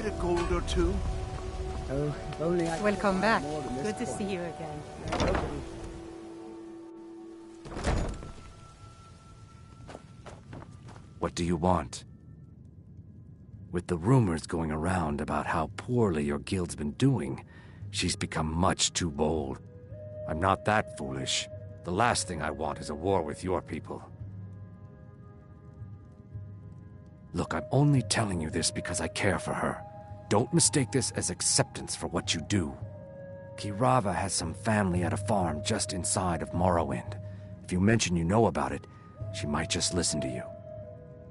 get a gold or two? Oh, if only I Welcome could back. more than this Good to point. see you again. What do you want? With the rumors going around about how poorly your guild's been doing, she's become much too bold. I'm not that foolish. The last thing I want is a war with your people. Look, I'm only telling you this because I care for her. Don't mistake this as acceptance for what you do. Kirava has some family at a farm just inside of Morrowind. If you mention you know about it, she might just listen to you.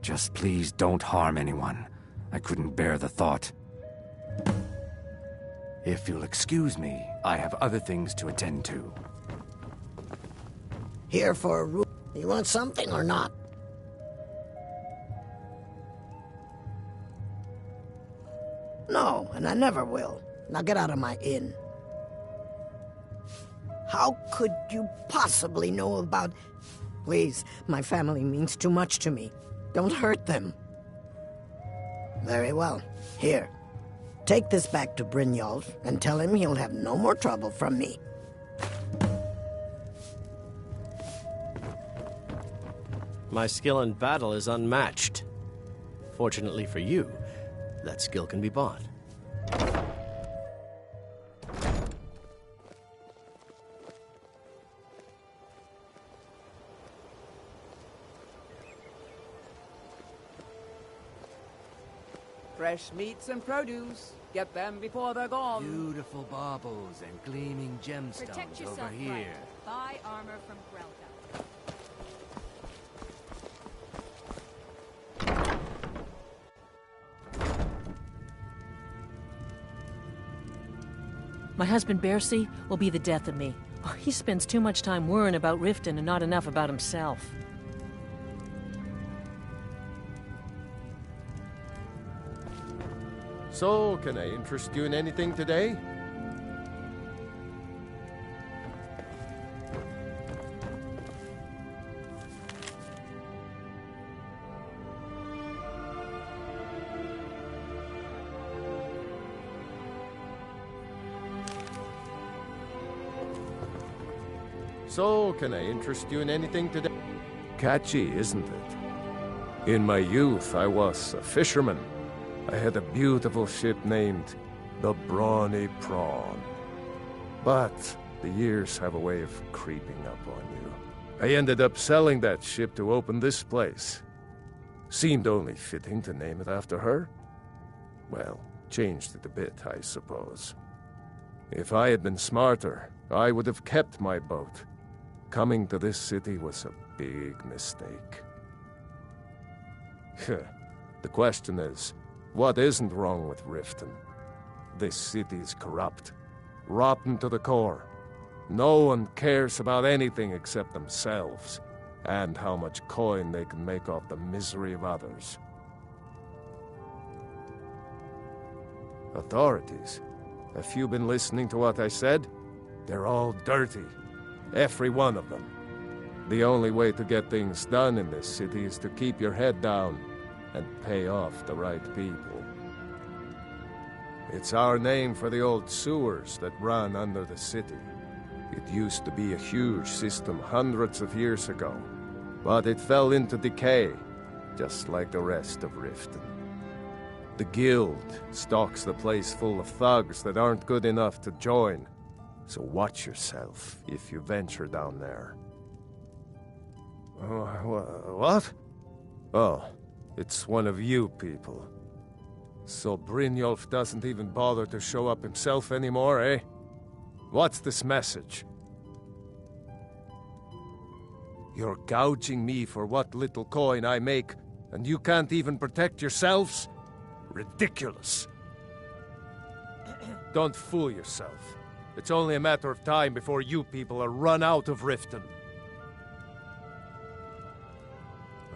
Just please don't harm anyone. I couldn't bear the thought. If you'll excuse me, I have other things to attend to. Here for a room. You want something or not? No, and I never will. Now get out of my inn. How could you possibly know about... Please, my family means too much to me. Don't hurt them. Very well. Here. Take this back to Brynjolf and tell him he'll have no more trouble from me. My skill in battle is unmatched. Fortunately for you, that skill can be bought. Fresh meats and produce. Get them before they're gone. Beautiful baubles and gleaming gemstones over here. Right. Buy armor from Grelka. My husband Bercy will be the death of me. Oh, he spends too much time worrying about Riften and not enough about himself. So, can I interest you in anything today? So, can I interest you in anything today? Catchy, isn't it? In my youth, I was a fisherman. I had a beautiful ship named the Brawny Prawn. But the years have a way of creeping up on you. I ended up selling that ship to open this place. Seemed only fitting to name it after her. Well, changed it a bit, I suppose. If I had been smarter, I would have kept my boat. Coming to this city was a big mistake. The question is, what isn't wrong with Riften? This city is corrupt, rotten to the core. No one cares about anything except themselves, and how much coin they can make off the misery of others. Authorities, have you been listening to what I said? They're all dirty, every one of them. The only way to get things done in this city is to keep your head down and pay off the right people. It's our name for the old sewers that run under the city. It used to be a huge system hundreds of years ago, but it fell into decay, just like the rest of Riften. The guild stocks the place full of thugs that aren't good enough to join, so watch yourself if you venture down there. What? Oh. It's one of you people. So Brynjolf doesn't even bother to show up himself anymore, eh? What's this message? You're gouging me for what little coin I make, and you can't even protect yourselves? Ridiculous. Don't fool yourself. It's only a matter of time before you people are run out of Riften.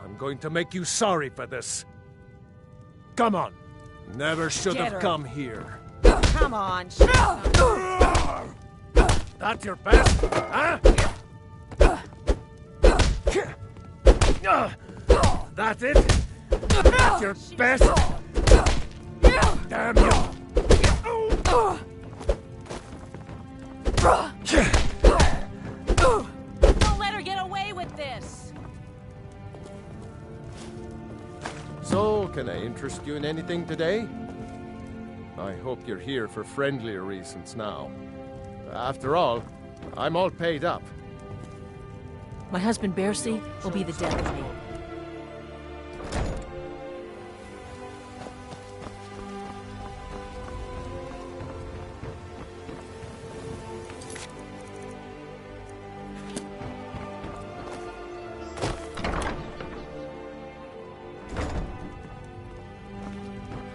I'm going to make you sorry for this. Come on. Never should have come here. Come on, That's your best, huh? That's it? That's your best? Damn you! Don't let her get away with this! So, can I interest you in anything today? I hope you're here for friendlier reasons now. After all, I'm all paid up. My husband Bercy will be the death of me.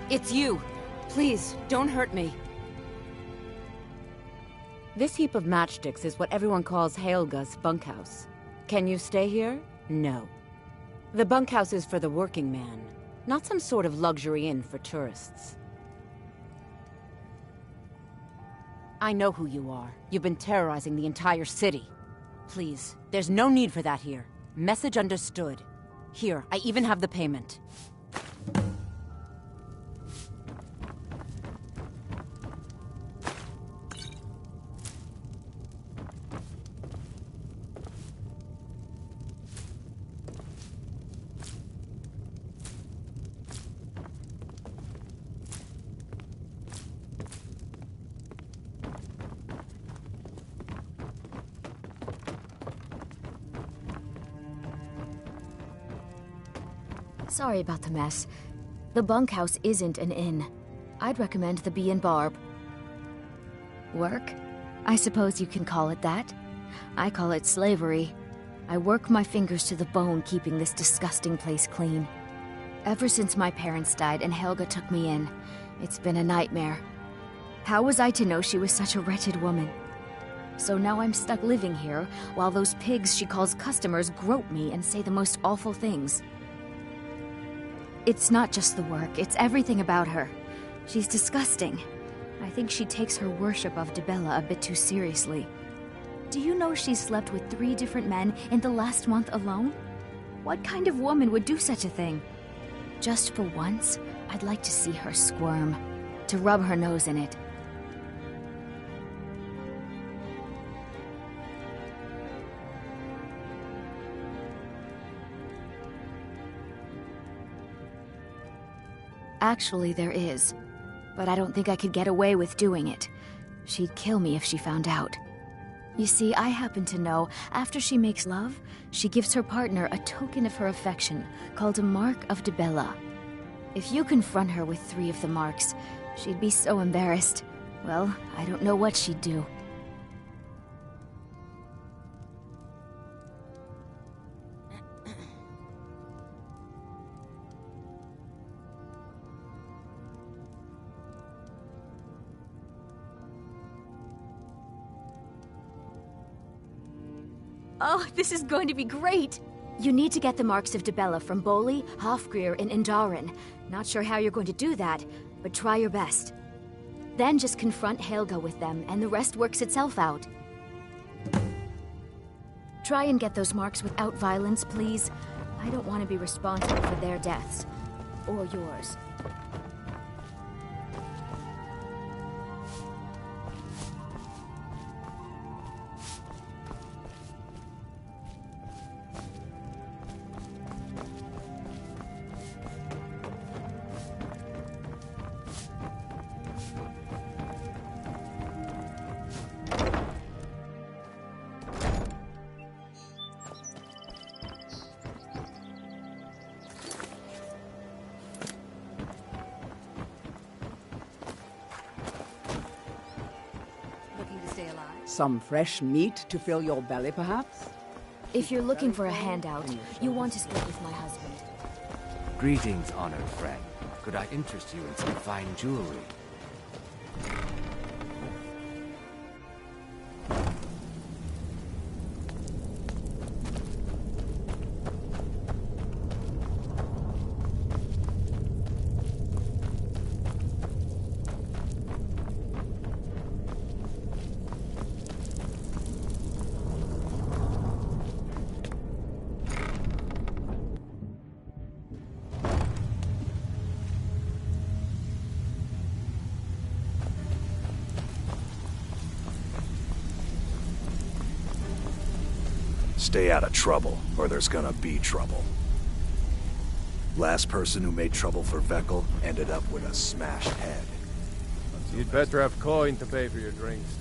It's you. Please, don't hurt me. This heap of matchsticks is what everyone calls Helga's bunkhouse. Can you stay here? No. The bunkhouse is for the working man, not some sort of luxury inn for tourists. I know who you are. You've been terrorizing the entire city. Please, there's no need for that here. Message understood. Here, I even have the payment. Sorry about the mess. The bunkhouse isn't an inn. I'd recommend the Bee and Barb. Work? I suppose you can call it that. I call it slavery. I work my fingers to the bone keeping this disgusting place clean. Ever since my parents died and Helga took me in, it's been a nightmare. How was I to know she was such a wretched woman? So now I'm stuck living here, while those pigs she calls customers grope me and say the most awful things. It's not just the work, it's everything about her. She's disgusting. I think she takes her worship of Dibella a bit too seriously. Do you know she's slept with 3 different men in the last month alone? What kind of woman would do such a thing? Just for once, I'd like to see her squirm, to rub her nose in it. Actually, there is. But I don't think I could get away with doing it. She'd kill me if she found out. You see, I happen to know, after she makes love, she gives her partner a token of her affection, called a Mark of Dibella. If you confront her with 3 of the marks, she'd be so embarrassed. Well, I don't know what she'd do. Oh, this is going to be great! You need to get the marks of Dibella from Bolli, Hofgrir, and Indaren. Not sure how you're going to do that, but try your best. Then just confront Helga with them, and the rest works itself out. Try and get those marks without violence, please. I don't want to be responsible for their deaths. Or yours. Some fresh meat to fill your belly, perhaps? If you're looking for a handout, you want to split with my husband. Greetings, honored friend. Could I interest you in some fine jewelry? Stay out of trouble, or there's gonna be trouble. Last person who made trouble for Vekel ended up with a smashed head. You'd better have coin to pay for your drinks.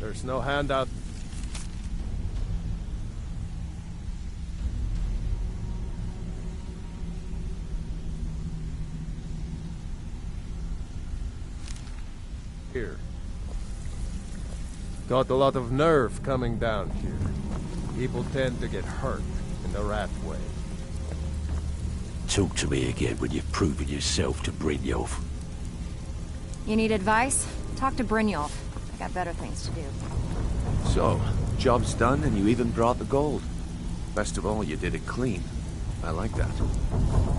There's no handout. Here. Got a lot of nerve coming down here. People tend to get hurt in the rat way. Talk to me again when you've proven yourself to Brynjolf. You need advice? Talk to Brynjolf. I got better things to do. So, job's done and you even brought the gold. Best of all, you did it clean. I like that.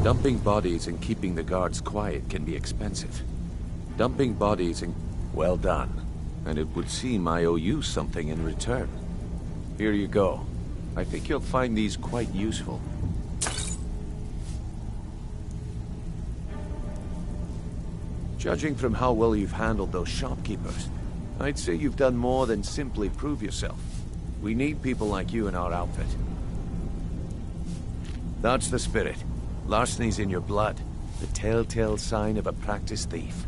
Dumping bodies and keeping the guards quiet can be expensive. Dumping bodies and... Well done. And it would seem I owe you something in return. Here you go. I think you'll find these quite useful. Judging from how well you've handled those shopkeepers, I'd say you've done more than simply prove yourself. We need people like you in our outfit. That's the spirit. Larceny's in your blood. The telltale sign of a practiced thief.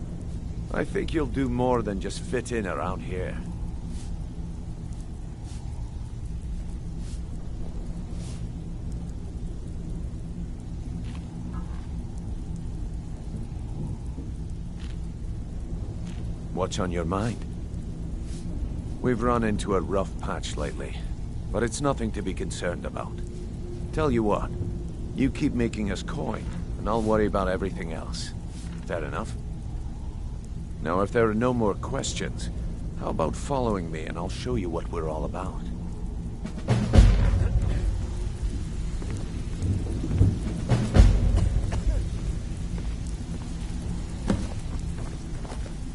I think you'll do more than just fit in around here. What's on your mind? We've run into a rough patch lately, but it's nothing to be concerned about. Tell you what, you keep making us coin, and I'll worry about everything else. Fair enough? Now, if there are no more questions, how about following me and I'll show you what we're all about?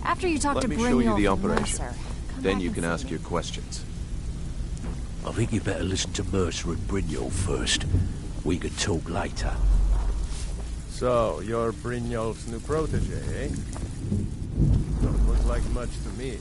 After you talk to Brynjolf, let me show you the operation. Mercer, Then you can ask your questions. I think you better listen to Mercer and Brynjolf first. We could talk later. So, you're Brynjolf's new protege, eh? Don't look like much to me.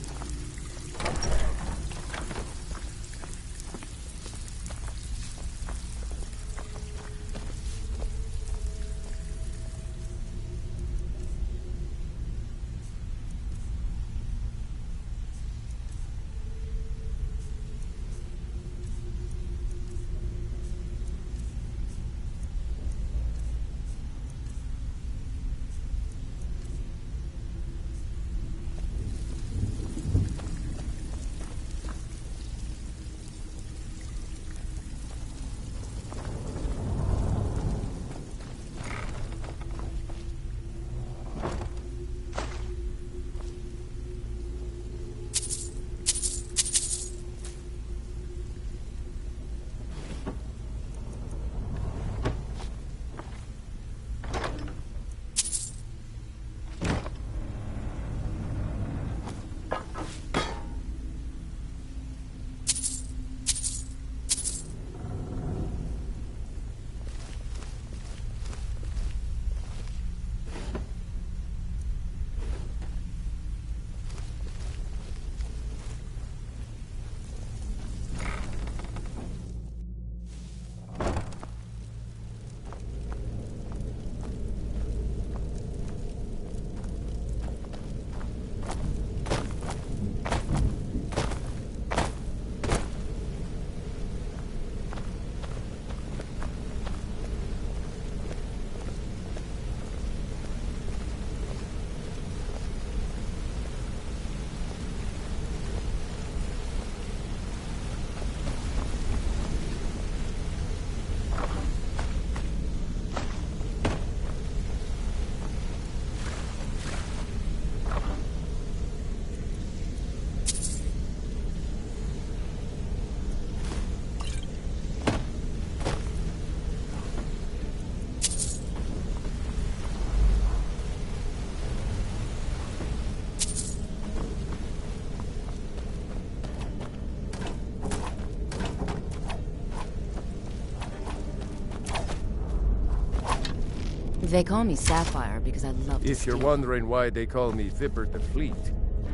They call me Sapphire because I love to If you're steal. wondering why they call me Viper the Fleet,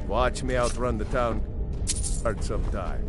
watch me outrun the town guard sometime.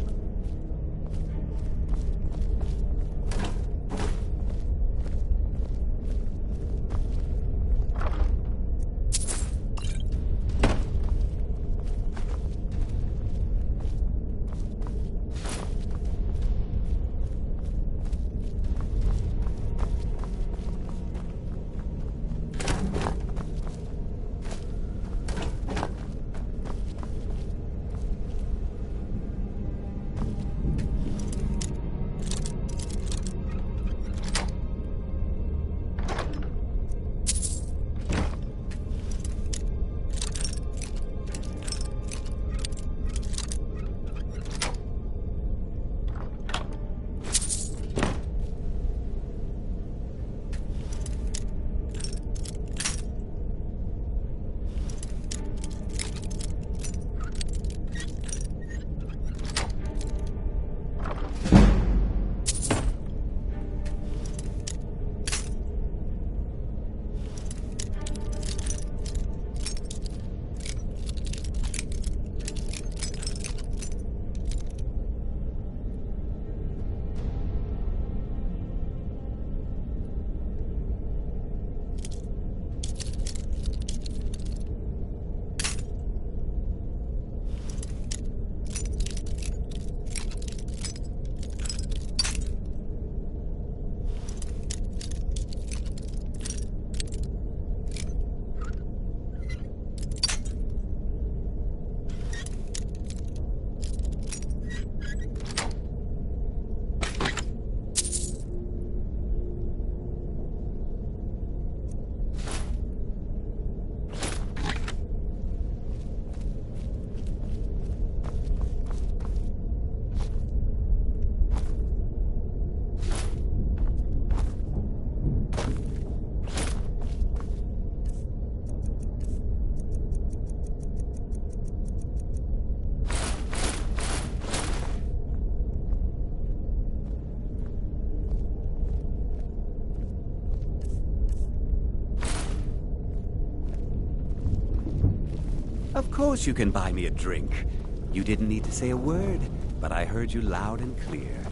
Of course you can buy me a drink. You didn't need to say a word, but I heard you loud and clear.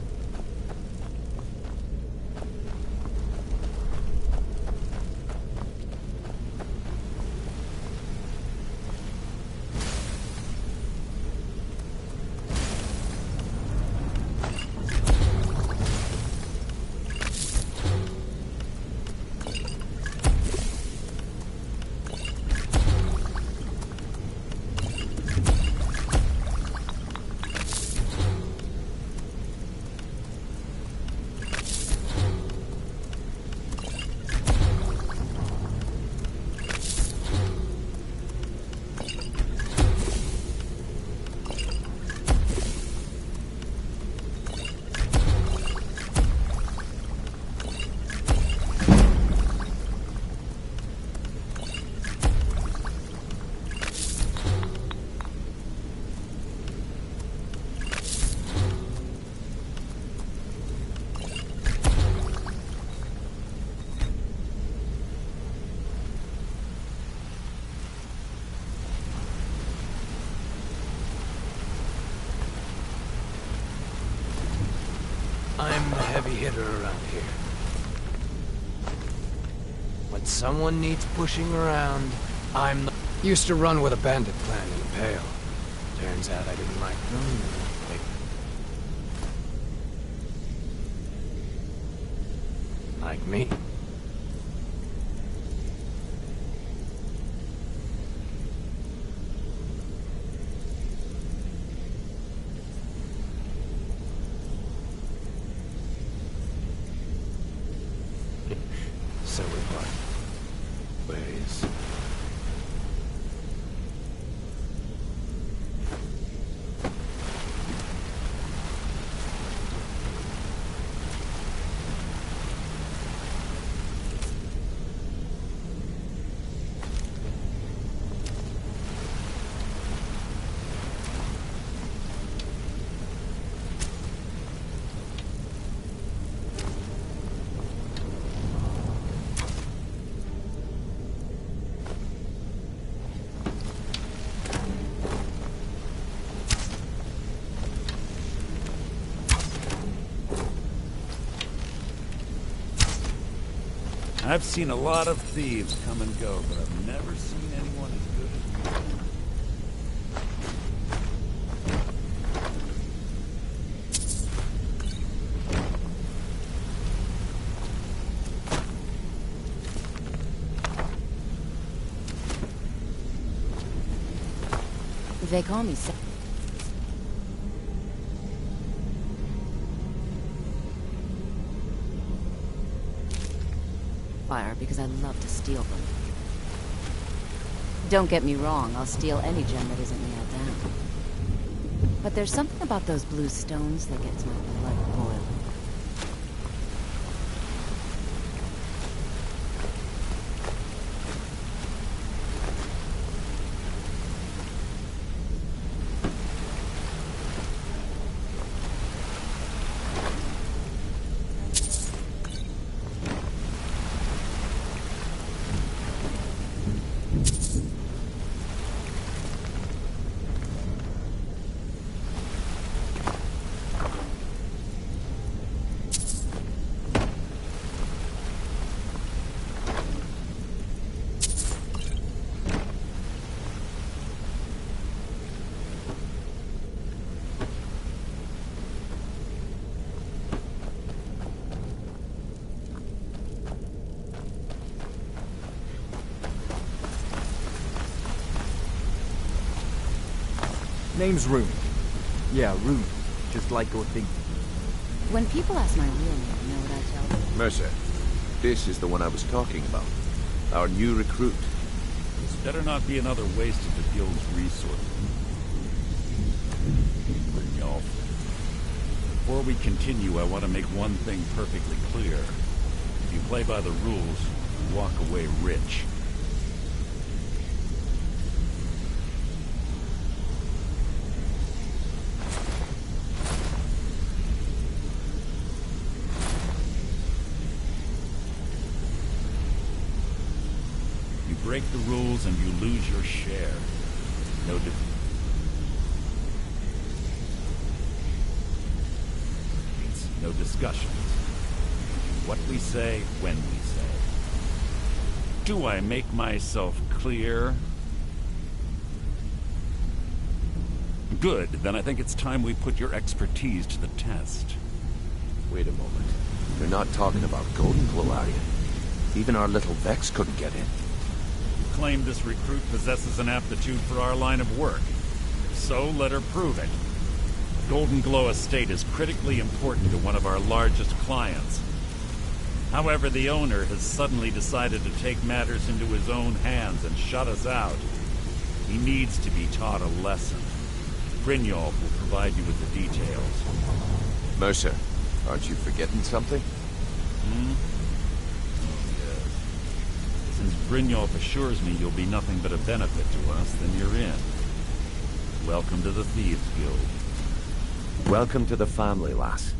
I'm the heavy hitter around here. When someone needs pushing around, I'm the... Used to run with a bandit clan in Pale. Turns out I didn't like them. Like me. So we part ways. I've seen a lot of thieves come and go, but I've never seen anyone as good as you. They call me Fire because I love to steal them. Don't get me wrong, I'll steal any gem that isn't nailed down. But there's something about those blue stones that gets my blood boiling. Name's Rune. Yeah, Rune. Just like your thing. When people ask my real name, you know what I tell them? Mercer, this is the one I was talking about. Our new recruit. This better not be another waste of the guild's resources. Brynjolf. Before we continue, I want to make one thing perfectly clear. If you play by the rules, you walk away rich. Break the rules and you lose your share. No no discussions. What we say, when we say. Do I make myself clear? Good, then I think it's time we put your expertise to the test. Wait a moment. You're not talking about Golden Glow, are you? Even our little Vex couldn't get in. Claim this recruit possesses an aptitude for our line of work. If so, let her prove it. Golden Glow Estate is critically important to one of our largest clients. However, the owner has suddenly decided to take matters into his own hands and shut us out. He needs to be taught a lesson. Brynjolf will provide you with the details. Mercer, aren't you forgetting something? Since Brynjolf assures me you'll be nothing but a benefit to us, then you're in. Welcome to the Thieves Guild. Welcome to the family, lass.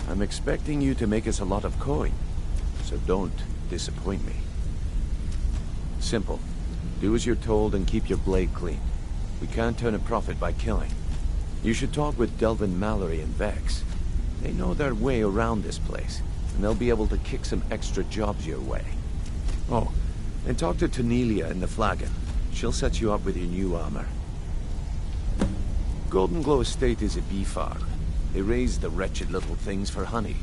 I'm expecting you to make us a lot of coin, so don't disappoint me. Simple. Do as you're told and keep your blade clean. We can't turn a profit by killing. You should talk with Delvin Mallory and Vex. They know their way around this place, and they'll be able to kick some extra jobs your way. Oh, and talk to Tanelia in the Flagon. She'll set you up with your new armor. Golden Glow Estate is a bee farm. They raise the wretched little things for honey.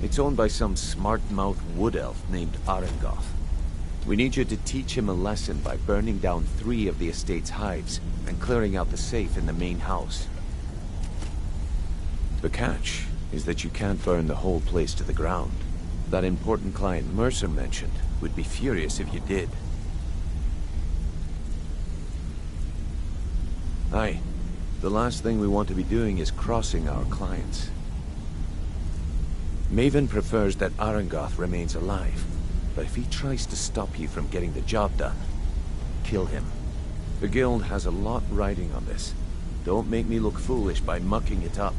It's owned by some smart-mouthed wood elf named Arengoth. We need you to teach him a lesson by burning down 3 of the estate's hives and clearing out the safe in the main house. The catch is that you can't burn the whole place to the ground. That important client Mercer mentioned would be furious if you did. Aye. The last thing we want to be doing is crossing our clients. Maven prefers that Arengoth remains alive, but if he tries to stop you from getting the job done, kill him. The guild has a lot riding on this. Don't make me look foolish by mucking it up.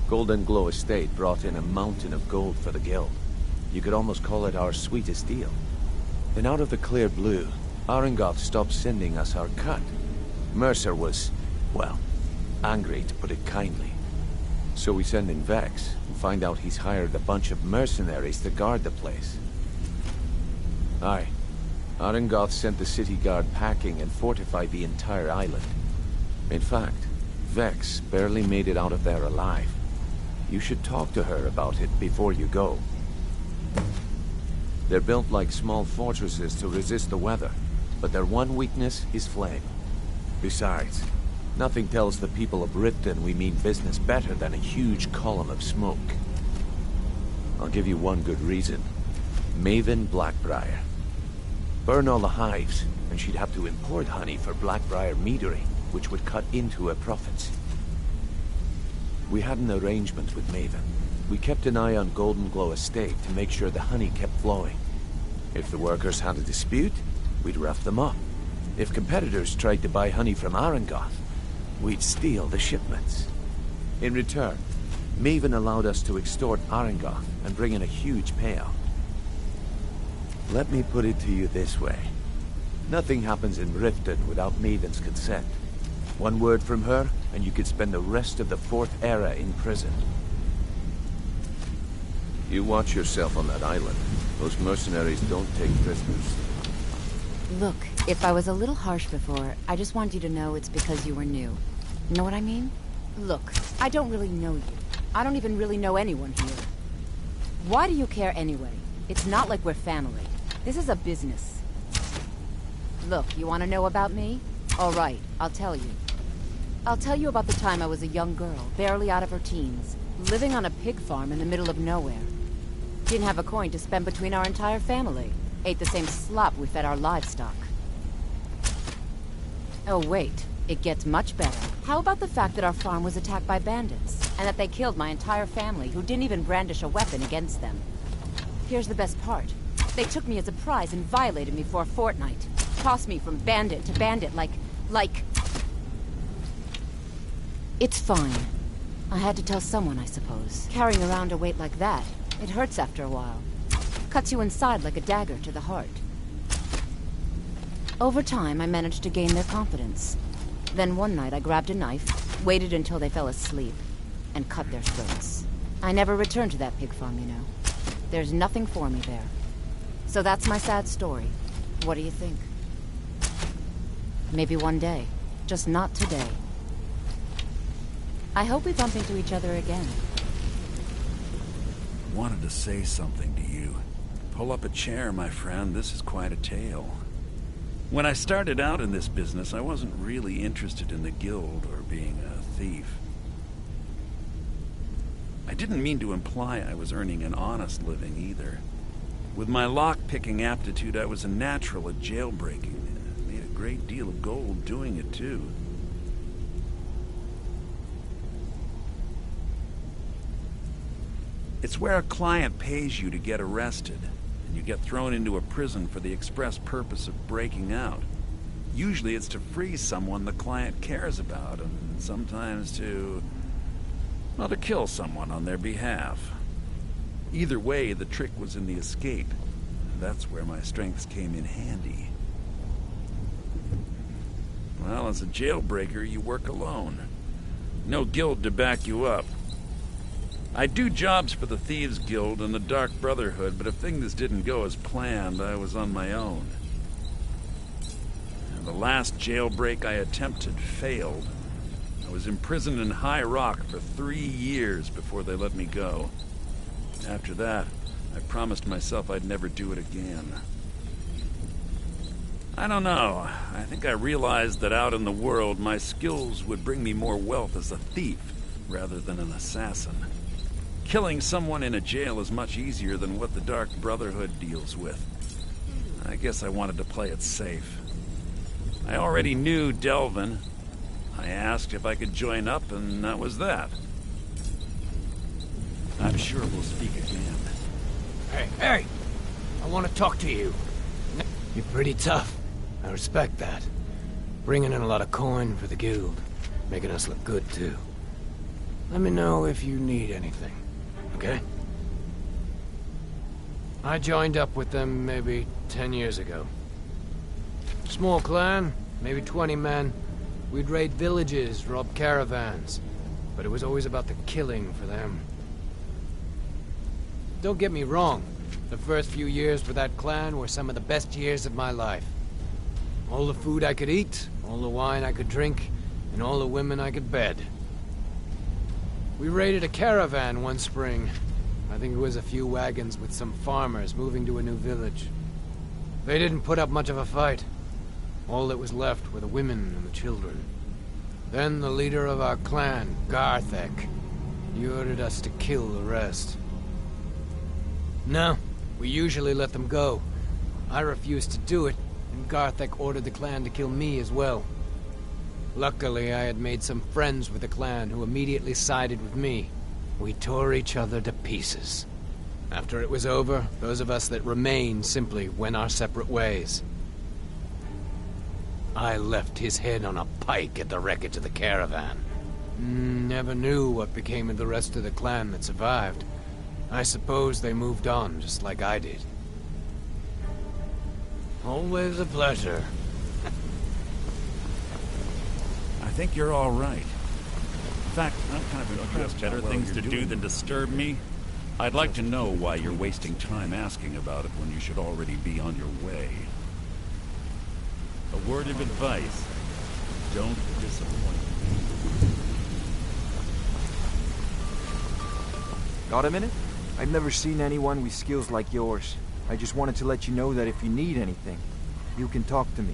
Golden Glow Estate brought in a mountain of gold for the guild. You could almost call it our sweetest deal. Then out of the clear blue, Arengoth stopped sending us our cut. Mercer was, well, angry to put it kindly. So we send in Vex and find out he's hired a bunch of mercenaries to guard the place. Aye. Arengoth sent the city guard packing and fortified the entire island. In fact, Vex barely made it out of there alive. You should talk to her about it before you go. They're built like small fortresses to resist the weather, but their one weakness is flame. Besides, nothing tells the people of Riften we mean business better than a huge column of smoke. I'll give you one good reason. Maven Blackbriar. Burn all the hives, and she'd have to import honey for Blackbriar meadery, which would cut into her profits. We had an arrangement with Maven. We kept an eye on Golden Glow Estate to make sure the honey kept flowing. If the workers had a dispute, we'd rough them up. If competitors tried to buy honey from Arengoth, we'd steal the shipments. In return, Maven allowed us to extort Arengoth and bring in a huge payout. Let me put it to you this way. Nothing happens in Riften without Maven's consent. One word from her, and you could spend the rest of the Fourth Era in prison. You watch yourself on that island. Those mercenaries don't take prisoners. Look, if I was a little harsh before, I just want you to know it's because you were new. Know what I mean? Look, I don't really know you. I don't even really know anyone here. Why do you care anyway? It's not like we're family. This is a business. Look, you want to know about me? All right, I'll tell you. I'll tell you about the time I was a young girl, barely out of her teens, living on a pig farm in the middle of nowhere. Didn't have a coin to spend between our entire family. Ate the same slop we fed our livestock. Oh wait, it gets much better. How about the fact that our farm was attacked by bandits, and that they killed my entire family who didn't even brandish a weapon against them? Here's the best part. They took me as a prize and violated me for a fortnight. Tossed me from bandit to bandit like... It's fine. I had to tell someone, I suppose. Carrying around a weight like that, it hurts after a while. Cuts you inside like a dagger to the heart. Over time, I managed to gain their confidence. Then one night I grabbed a knife, waited until they fell asleep, and cut their throats. I never returned to that pig farm, you know. There's nothing for me there. So that's my sad story. What do you think? Maybe one day. Just not today. I hope we bump into each other again. Wanted to say something to you. Pull up a chair, my friend. This is quite a tale. When I started out in this business, I wasn't really interested in the guild or being a thief. I didn't mean to imply I was earning an honest living either. With my lock-picking aptitude, I was a natural at jailbreaking. I made a great deal of gold doing it, too. It's where a client pays you to get arrested, and you get thrown into a prison for the express purpose of breaking out. Usually it's to free someone the client cares about, and sometimes to kill someone on their behalf. Either way, the trick was in the escape, and that's where my strengths came in handy. Well, as a jailbreaker, you work alone. No guild to back you up. I do jobs for the Thieves Guild and the Dark Brotherhood, but if things didn't go as planned, I was on my own. And the last jailbreak I attempted failed. I was imprisoned in High Rock for 3 years before they let me go. After that, I promised myself I'd never do it again. I don't know. I think I realized that out in the world, my skills would bring me more wealth as a thief rather than an assassin. Killing someone in a jail is much easier than what the Dark Brotherhood deals with. I guess I wanted to play it safe. I already knew Delvin. I asked if I could join up, and that was that. I'm sure we'll speak again. Hey! I want to talk to you. You're pretty tough. I respect that. Bringing in a lot of coin for the guild. Making us look good, too. Let me know if you need anything, okay? I joined up with them maybe 10 years ago. Small clan, maybe 20 men. We'd raid villages, rob caravans. But it was always about the killing for them. Don't get me wrong. The first few years for that clan were some of the best years of my life. All the food I could eat, all the wine I could drink, and all the women I could bed. We raided a caravan one spring. I think it was a few wagons with some farmers moving to a new village. They didn't put up much of a fight. All that was left were the women and the children. Then the leader of our clan, Garthek, he ordered us to kill the rest. No, we usually let them go. I refused to do it, and Garthek ordered the clan to kill me as well. Luckily, I had made some friends with the clan who immediately sided with me. We tore each other to pieces. After it was over, those of us that remained simply went our separate ways. I left his head on a pike at the wreckage of the caravan. Never knew what became of the rest of the clan that survived. I suppose they moved on, just like I did. Always a pleasure. I think you're all right. In fact, I'm kind of impressed. Better things to do than disturb me. I'd like to know why you're wasting time asking about it when you should already be on your way. A word of advice. Don't disappoint me. Got a minute? I've never seen anyone with skills like yours. I just wanted to let you know that if you need anything, you can talk to me.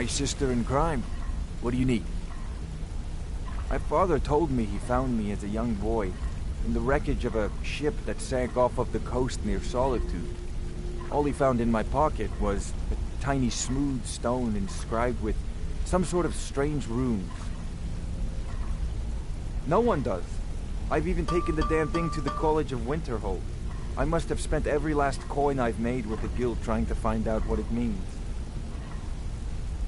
My sister in crime. What do you need? My father told me he found me as a young boy in the wreckage of a ship that sank off of the coast near Solitude. All he found in my pocket was a tiny smooth stone inscribed with some sort of strange runes. No one does. I've even taken the damn thing to the College of Winterhold. I must have spent every last coin I've made with the guild trying to find out what it means.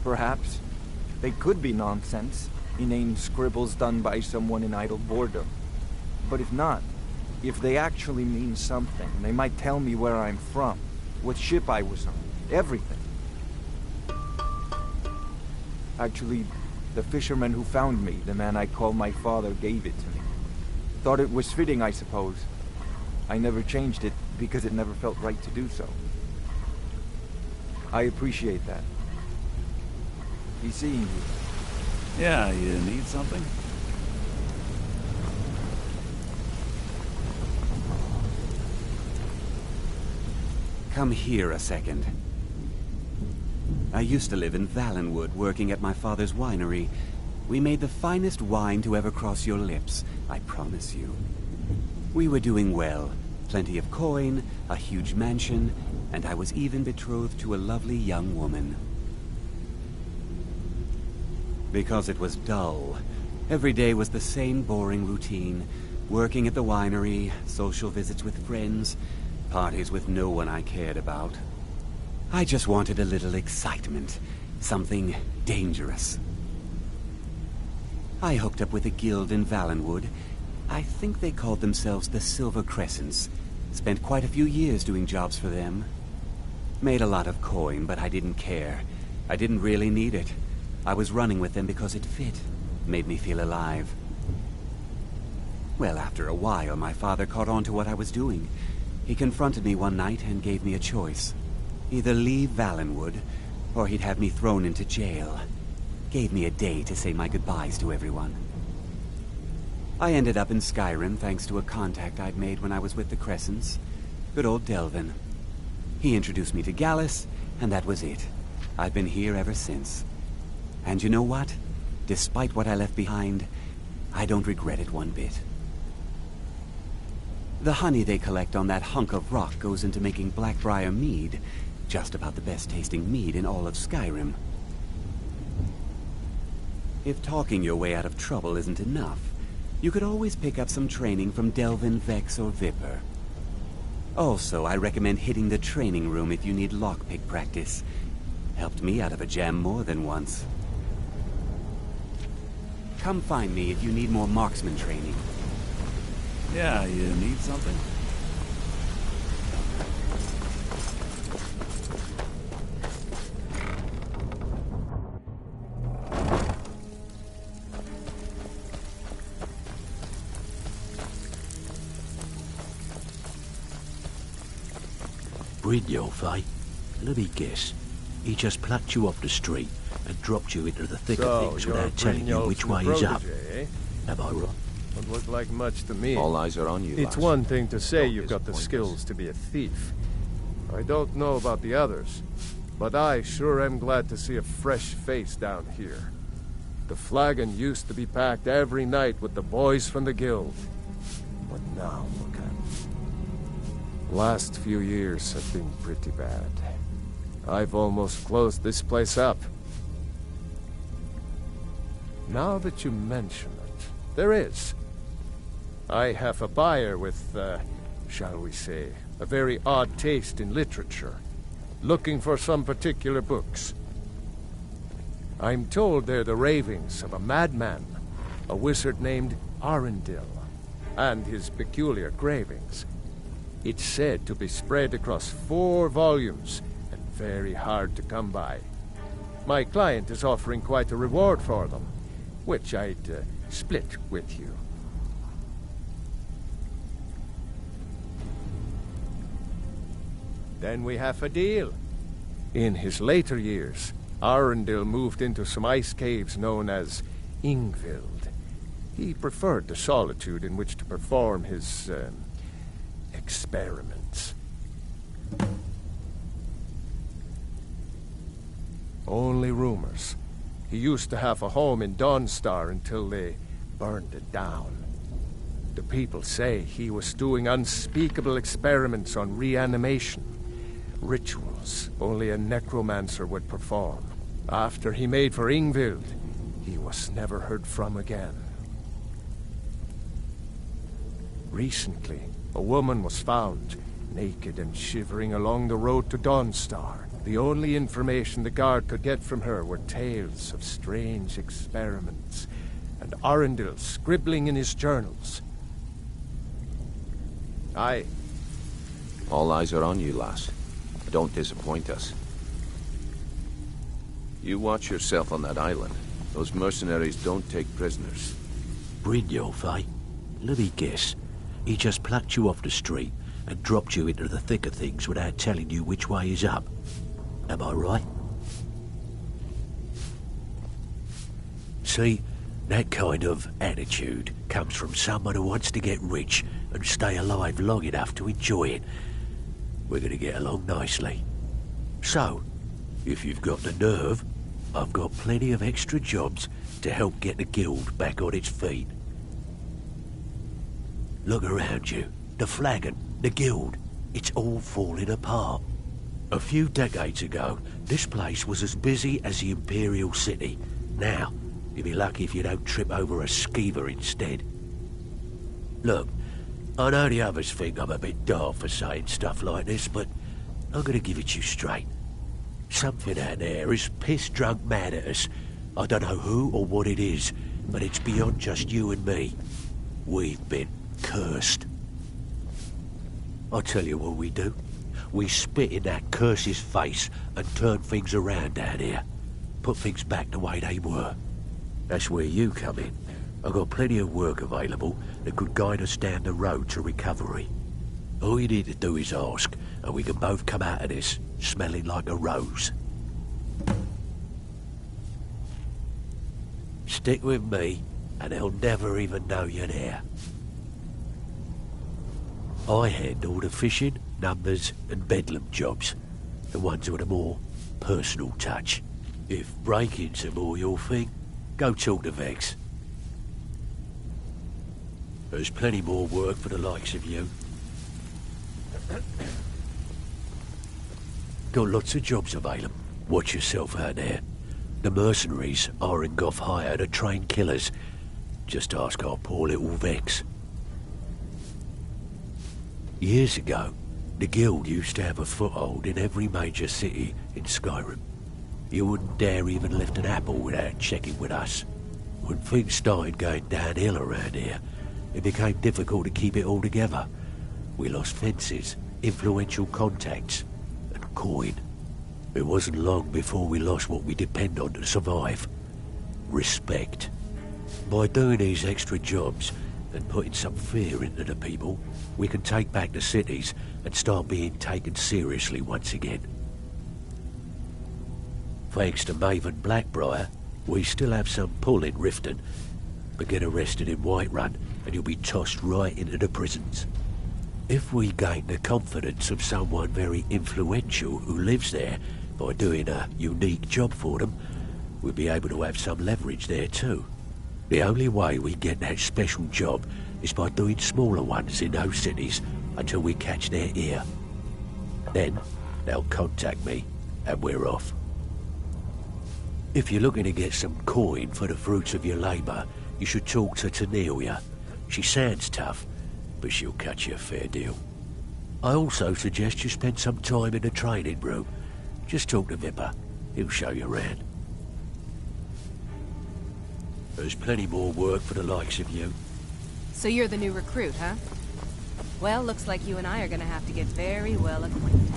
Perhaps they could be nonsense, inane scribbles done by someone in idle boredom. But if not, if they actually mean something, they might tell me where I'm from, what ship I was on, everything. Actually, the fisherman who found me, the man I call my father, gave it to me. Thought it was fitting, I suppose. I never changed it because it never felt right to do so. I appreciate that. Be seeing you. Yeah, you need something? Come here a second. I used to live in Valenwood, working at my father's winery. We made the finest wine to ever cross your lips, I promise you. We were doing well. Plenty of coin, a huge mansion, and I was even betrothed to a lovely young woman. Because it was dull. Every day was the same boring routine. Working at the winery, social visits with friends, parties with no one I cared about. I just wanted a little excitement. Something dangerous. I hooked up with a guild in Valenwood. I think they called themselves the Silver Crescents. Spent quite a few years doing jobs for them. Made a lot of coin, but I didn't care. I didn't really need it. I was running with them because it fit. Made me feel alive. Well, after a while, my father caught on to what I was doing. He confronted me one night and gave me a choice. Either leave Valenwood, or he'd have me thrown into jail. Gave me a day to say my goodbyes to everyone. I ended up in Skyrim thanks to a contact I'd made when I was with the Crescents. Good old Delvin. He introduced me to Gallus, and that was it. I've been here ever since. And you know what? Despite what I left behind, I don't regret it one bit. The honey they collect on that hunk of rock goes into making Blackbriar mead, just about the best tasting mead in all of Skyrim. If talking your way out of trouble isn't enough, you could always pick up some training from Delvin, Vex, or Viper. Also, I recommend hitting the training room if you need lockpick practice. Helped me out of a jam more than once. Come find me if you need more marksman training. Yeah, you need something? Brynjolf, eh? Let me guess. He just plucked you off the street and dropped you into the thick of things without telling you which way is up. Eh? Am I wrong? Don't look like much to me. All eyes are on you, It's lass. one thing to say Don't you've got the disappoint skills us. to be a thief. I don't know about the others, but I sure am glad to see a fresh face down here. The flagon used to be packed every night with the boys from the guild. But now, look at it. Last few years have been pretty bad. I've almost closed this place up. Now that you mention it, there is. I have a buyer with, shall we say, a very odd taste in literature, looking for some particular books. I'm told they're the ravings of a madman, a wizard named Arundel, and his peculiar cravings. It's said to be spread across 4 volumes, and very hard to come by. My client is offering quite a reward for them, which I'd split with you. Then we have a deal. In his later years, Arundel moved into some ice caves known as Ingvild. He preferred the solitude in which to perform his, experiments. Only rumors. He used to have a home in Dawnstar until they burned it down. The people say he was doing unspeakable experiments on reanimation. Rituals only a necromancer would perform. After he made for Ingvild, he was never heard from again. Recently, a woman was found, naked and shivering along the road to Dawnstar. The only information the guard could get from her were tales of strange experiments, and Arundel scribbling in his journals. All eyes are on you, lass. Don't disappoint us. You watch yourself on that island. Those mercenaries don't take prisoners. Brynjolf, eh? Let me guess. He just plucked you off the street and dropped you into the thick of things without telling you which way is up. Am I right? See, that kind of attitude comes from someone who wants to get rich and stay alive long enough to enjoy it. We're going to get along nicely. So, if you've got the nerve, I've got plenty of extra jobs to help get the guild back on its feet. Look around you. The flagon, the guild, it's all falling apart. A few decades ago, this place was as busy as the Imperial City. Now, you'll be lucky if you don't trip over a skeever instead. Look, I know the others think I'm a bit daft for saying stuff like this, but I'm gonna give it you straight. Something out there is piss-drunk mad at us. I don't know who or what it is, but it's beyond just you and me. We've been cursed. I'll tell you what we do. We spit in that curse's face and turn things around down here. Put things back the way they were. That's where you come in. I've got plenty of work available that could guide us down the road to recovery. All you need to do is ask, and we can both come out of this smelling like a rose. Stick with me, and they'll never even know you're there. I handle the fishing, numbers, and bedlam jobs. The ones with a more personal touch. If break-ins are more your thing, go talk to Vex. There's plenty more work for the likes of you. Got lots of jobs available. Watch yourself out there. The mercenaries Arengoth hired are trained killers. Just ask our poor little Vex. Years ago, the guild used to have a foothold in every major city in Skyrim. You wouldn't dare even lift an apple without checking with us. When things started going downhill around here, it became difficult to keep it all together. We lost fences, influential contacts, and coin. It wasn't long before we lost what we depend on to survive. Respect. By doing these extra jobs and putting some fear into the people, we can take back the cities and start being taken seriously once again. Thanks to Maven Blackbriar, we still have some pull in Riften, but get arrested in Whiterun and you'll be tossed right into the prisons. If we gain the confidence of someone very influential who lives there by doing a unique job for them, we'll be able to have some leverage there too. The only way we get that special job is by doing smaller ones in those cities until we catch their ear. Then, they'll contact me, and we're off. If you're looking to get some coin for the fruits of your labour, you should talk to Tanelia. She sounds tough, but she'll cut you a fair deal. I also suggest you spend some time in the training room. Just talk to Vipper. He'll show you around. There's plenty more work for the likes of you. So you're the new recruit, huh? Well, looks like you and I are gonna have to get very well acquainted.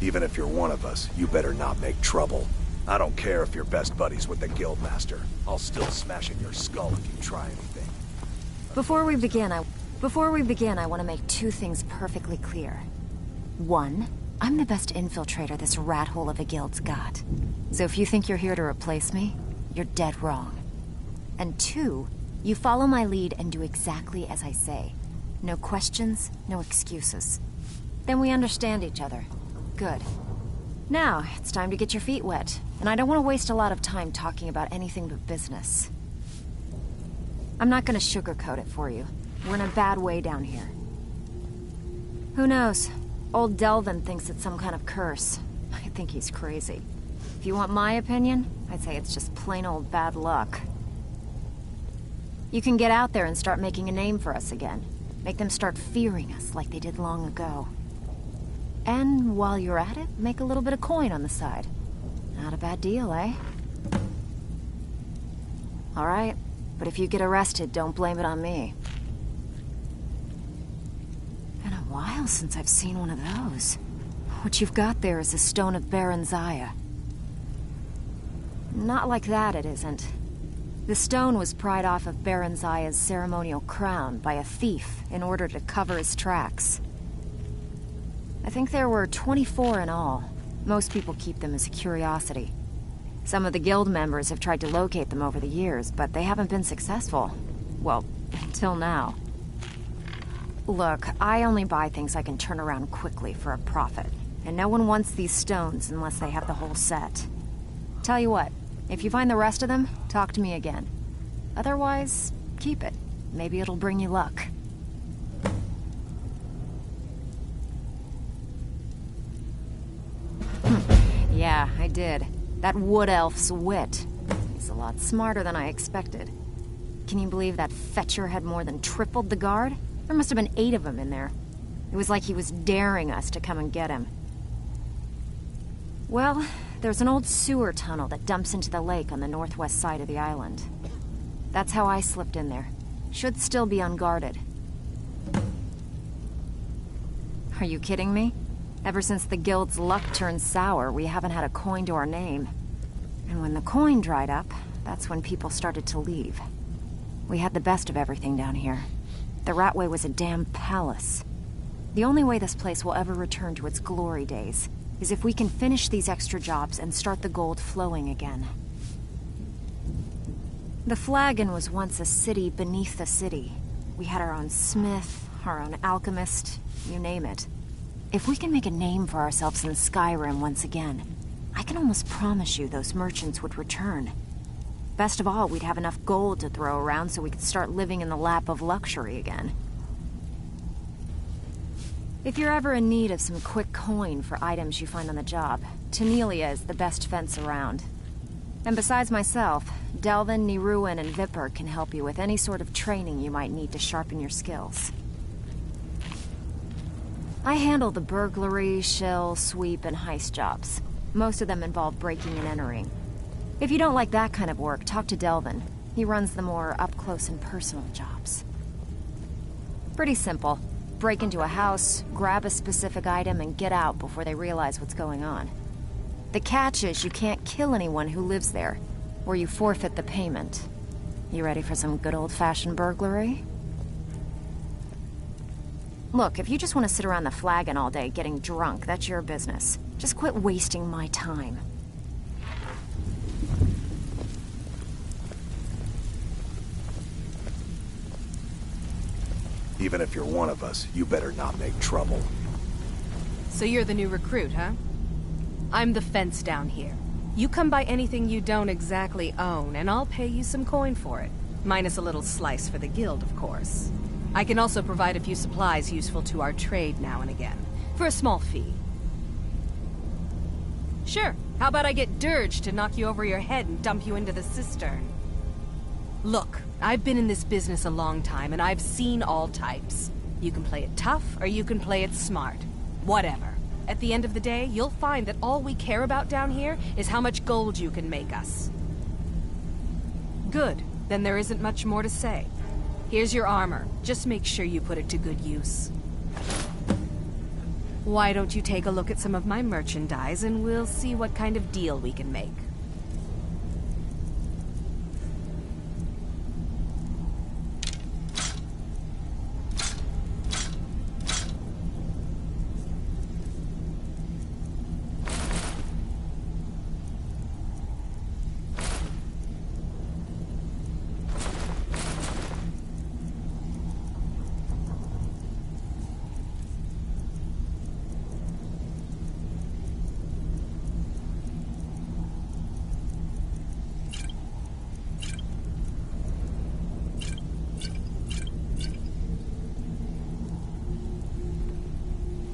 Even if you're one of us, you better not make trouble. I don't care if you're best buddies with the Guildmaster. I'll still smash in your skull if you try anything. Before we begin, I want to make two things perfectly clear. One, I'm the best infiltrator this rat hole of a guild's got. So if you think you're here to replace me, you're dead wrong. And two, you follow my lead and do exactly as I say. No questions, no excuses. Then we understand each other. Good. Now, it's time to get your feet wet. And I don't want to waste a lot of time talking about anything but business. I'm not gonna sugarcoat it for you. We're in a bad way down here. Who knows? Old Delvin thinks it's some kind of curse. I think he's crazy. If you want my opinion, I'd say it's just plain old bad luck. You can get out there and start making a name for us again. Make them start fearing us like they did long ago. And while you're at it, make a little bit of coin on the side. Not a bad deal, eh? All right, but if you get arrested, don't blame it on me. Been a while since I've seen one of those. What you've got there is a stone of Baron Zaya. Not like that, it isn't. The stone was pried off of Baron Zaya's ceremonial crown by a thief in order to cover his tracks. I think there were 24 in all. Most people keep them as a curiosity. Some of the guild members have tried to locate them over the years, but they haven't been successful. Well, until now. Look, I only buy things I can turn around quickly for a profit. And no one wants these stones unless they have the whole set. Tell you what, if you find the rest of them, talk to me again. Otherwise, keep it. Maybe it'll bring you luck. Yeah, I did. That wood elf's wit. He's a lot smarter than I expected. Can you believe that fetcher had more than tripled the guard? There must have been 8 of them in there. It was like he was daring us to come and get him. Well, there's an old sewer tunnel that dumps into the lake on the northwest side of the island. That's how I slipped in there. Should still be unguarded. Are you kidding me? Ever since the guild's luck turned sour, we haven't had a coin to our name. And when the coin dried up, that's when people started to leave. We had the best of everything down here. The Ratway was a damn palace. The only way this place will ever return to its glory days is if we can finish these extra jobs and start the gold flowing again. The Flagon was once a city beneath the city. We had our own smith, our own alchemist, you name it. If we can make a name for ourselves in Skyrim once again, I can almost promise you those merchants would return. Best of all, we'd have enough gold to throw around so we could start living in the lap of luxury again. If you're ever in need of some quick coin for items you find on the job, Tanelia is the best fence around. And besides myself, Delvin, Niruin, and Vipper can help you with any sort of training you might need to sharpen your skills. I handle the burglary, shill, sweep, and heist jobs. Most of them involve breaking and entering. If you don't like that kind of work, talk to Delvin. He runs the more up-close and personal jobs. Pretty simple. Break into a house, grab a specific item, and get out before they realize what's going on. The catch is you can't kill anyone who lives there, or you forfeit the payment. You ready for some good old-fashioned burglary? Look, if you just want to sit around the Flagon all day getting drunk, that's your business. Just quit wasting my time. Even if you're one of us, you better not make trouble. So you're the new recruit, huh? I'm the fence down here. You come by anything you don't exactly own, and I'll pay you some coin for it. Minus a little slice for the guild, of course. I can also provide a few supplies useful to our trade now and again, for a small fee. Sure, how about I get Dirge to knock you over your head and dump you into the cistern? Look, I've been in this business a long time, and I've seen all types. You can play it tough, or you can play it smart. Whatever. At the end of the day, you'll find that all we care about down here is how much gold you can make us. Good. Then there isn't much more to say. Here's your armor. Just make sure you put it to good use. Why don't you take a look at some of my merchandise, and we'll see what kind of deal we can make.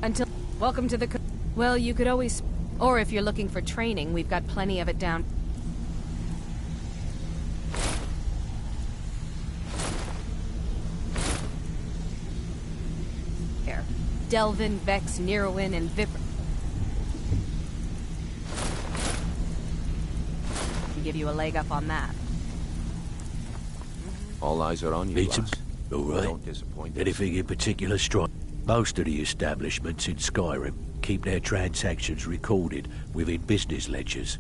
Until... Welcome to the... Well, you could always... Or if you're looking for training, we've got plenty of it down... here. Delvin, Vex, Neruin, and Vipr... give you a leg up on that. All eyes are on you, Need some? lass. All right. Don't disappoint us. Anything in particular strike? Most of the establishments in Skyrim keep their transactions recorded within business ledgers.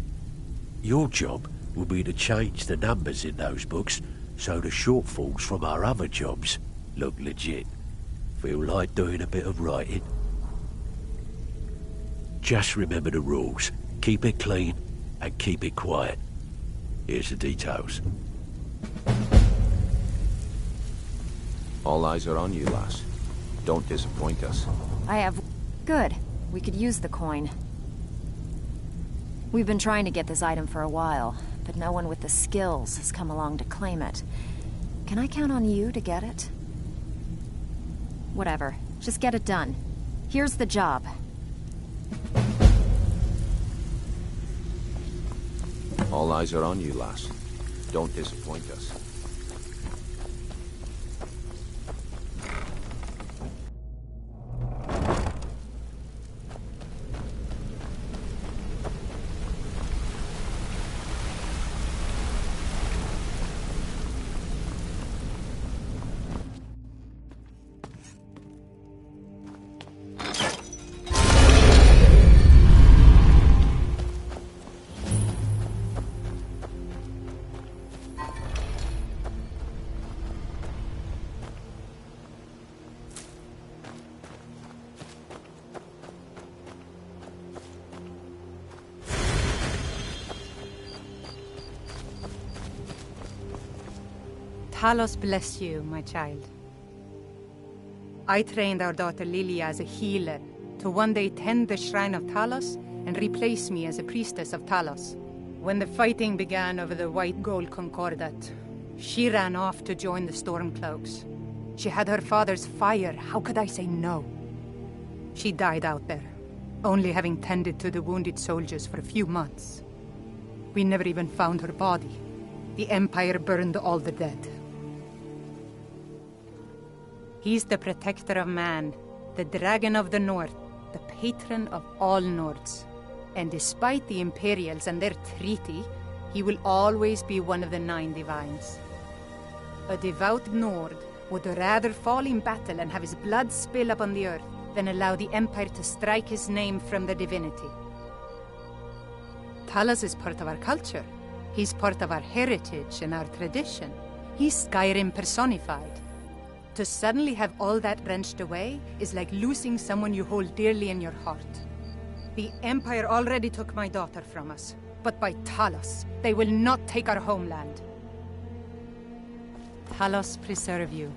Your job will be to change the numbers in those books so the shortfalls from our other jobs look legit. Feel like doing a bit of writing? Just remember the rules. Keep it clean and keep it quiet. Here's the details. All eyes are on you, lass. Don't disappoint us. I have... Good. We could use the coin. We've been trying to get this item for a while, but no one with the skills has come along to claim it. Can I count on you to get it? Whatever. Just get it done. Here's the job. All eyes are on you, lass. Don't disappoint us. Talos bless you, my child. I trained our daughter Lilia as a healer to one day tend the shrine of Talos and replace me as a priestess of Talos. When the fighting began over the white gold concordat, she ran off to join the Stormcloaks. She had her father's fire. How could I say no? She died out there, only having tended to the wounded soldiers for a few months. We never even found her body. The Empire burned all the dead. He's the protector of man, the Dragon of the North, the patron of all Nords. And despite the Imperials and their treaty, he will always be one of the 9 divines. A devout Nord would rather fall in battle and have his blood spill upon the earth than allow the Empire to strike his name from the divinity. Talos is part of our culture. He's part of our heritage and our tradition. He's Skyrim personified. To suddenly have all that wrenched away is like losing someone you hold dearly in your heart. The Empire already took my daughter from us, but by Talos, they will not take our homeland. Talos preserve you.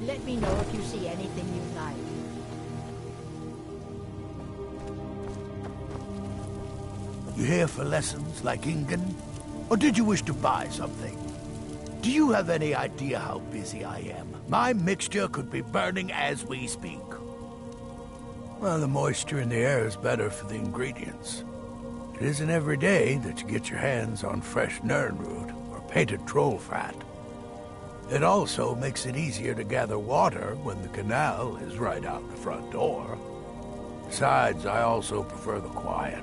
Let me know if you see anything you like. You here for lessons like Ingen? Or did you wish to buy something? Do you have any idea how busy I am? My mixture could be burning as we speak. Well, the moisture in the air is better for the ingredients. It isn't every day that you get your hands on fresh Nirnroot or painted troll fat. It also makes it easier to gather water when the canal is right out the front door. Besides, I also prefer the quiet.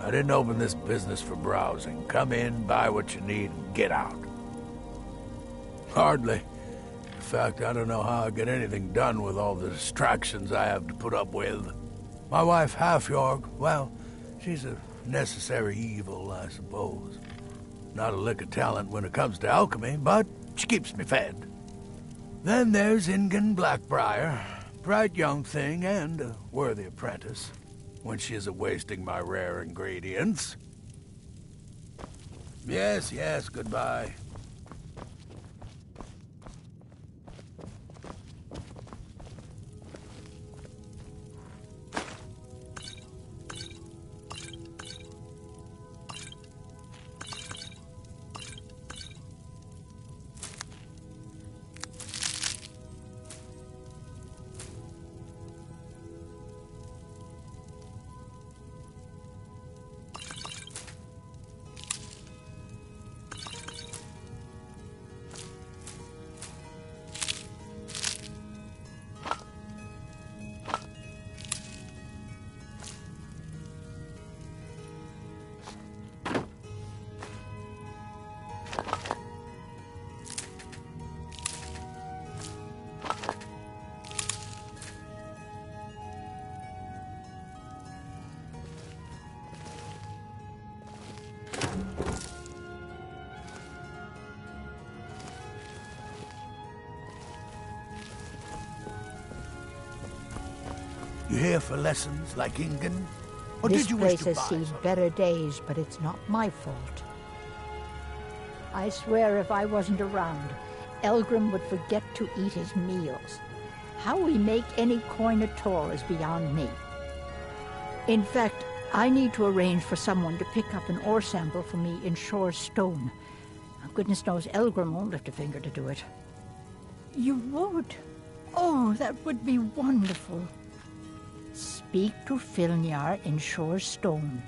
I didn't open this business for browsing. Come in, buy what you need, and get out. Hardly. fact, I don't know how I get anything done with all the distractions I have to put up with. My wife, Half-York, well, she's a necessary evil, I suppose. Not a lick of talent when it comes to alchemy, but she keeps me fed. Then there's Ingen Blackbriar, bright young thing and a worthy apprentice, when she isn't wasting my rare ingredients. Yes, goodbye. You here for lessons like Ingen? Or This did you wish place to has buy seen something? better days, but it's not my fault. I swear if I wasn't around, Elgrim would forget to eat his meals. How we make any coin at all is beyond me. In fact, I need to arrange for someone to pick up an ore sample for me in Shore's Stone. Goodness knows Elgrim won't lift a finger to do it. You would? Oh, that would be wonderful. Speak to Filnyar in Shore's Stone.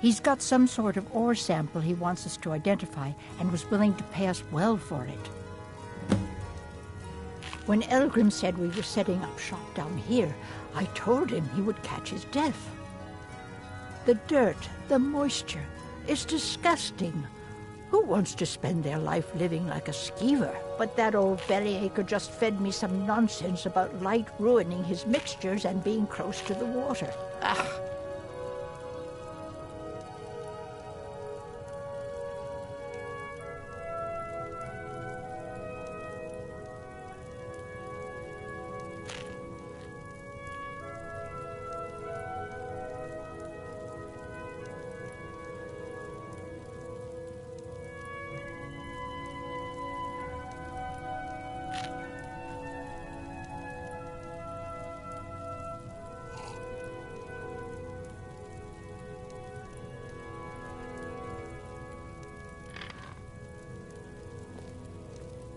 He's got some sort of ore sample he wants us to identify and was willing to pay us well for it. When Elgrim said we were setting up shop down here, I told him he would catch his death. The dirt, the moisture, is disgusting. Who wants to spend their life living like a skeever? But that old bellyacre just fed me some nonsense about light ruining his mixtures and being close to the water. Ugh.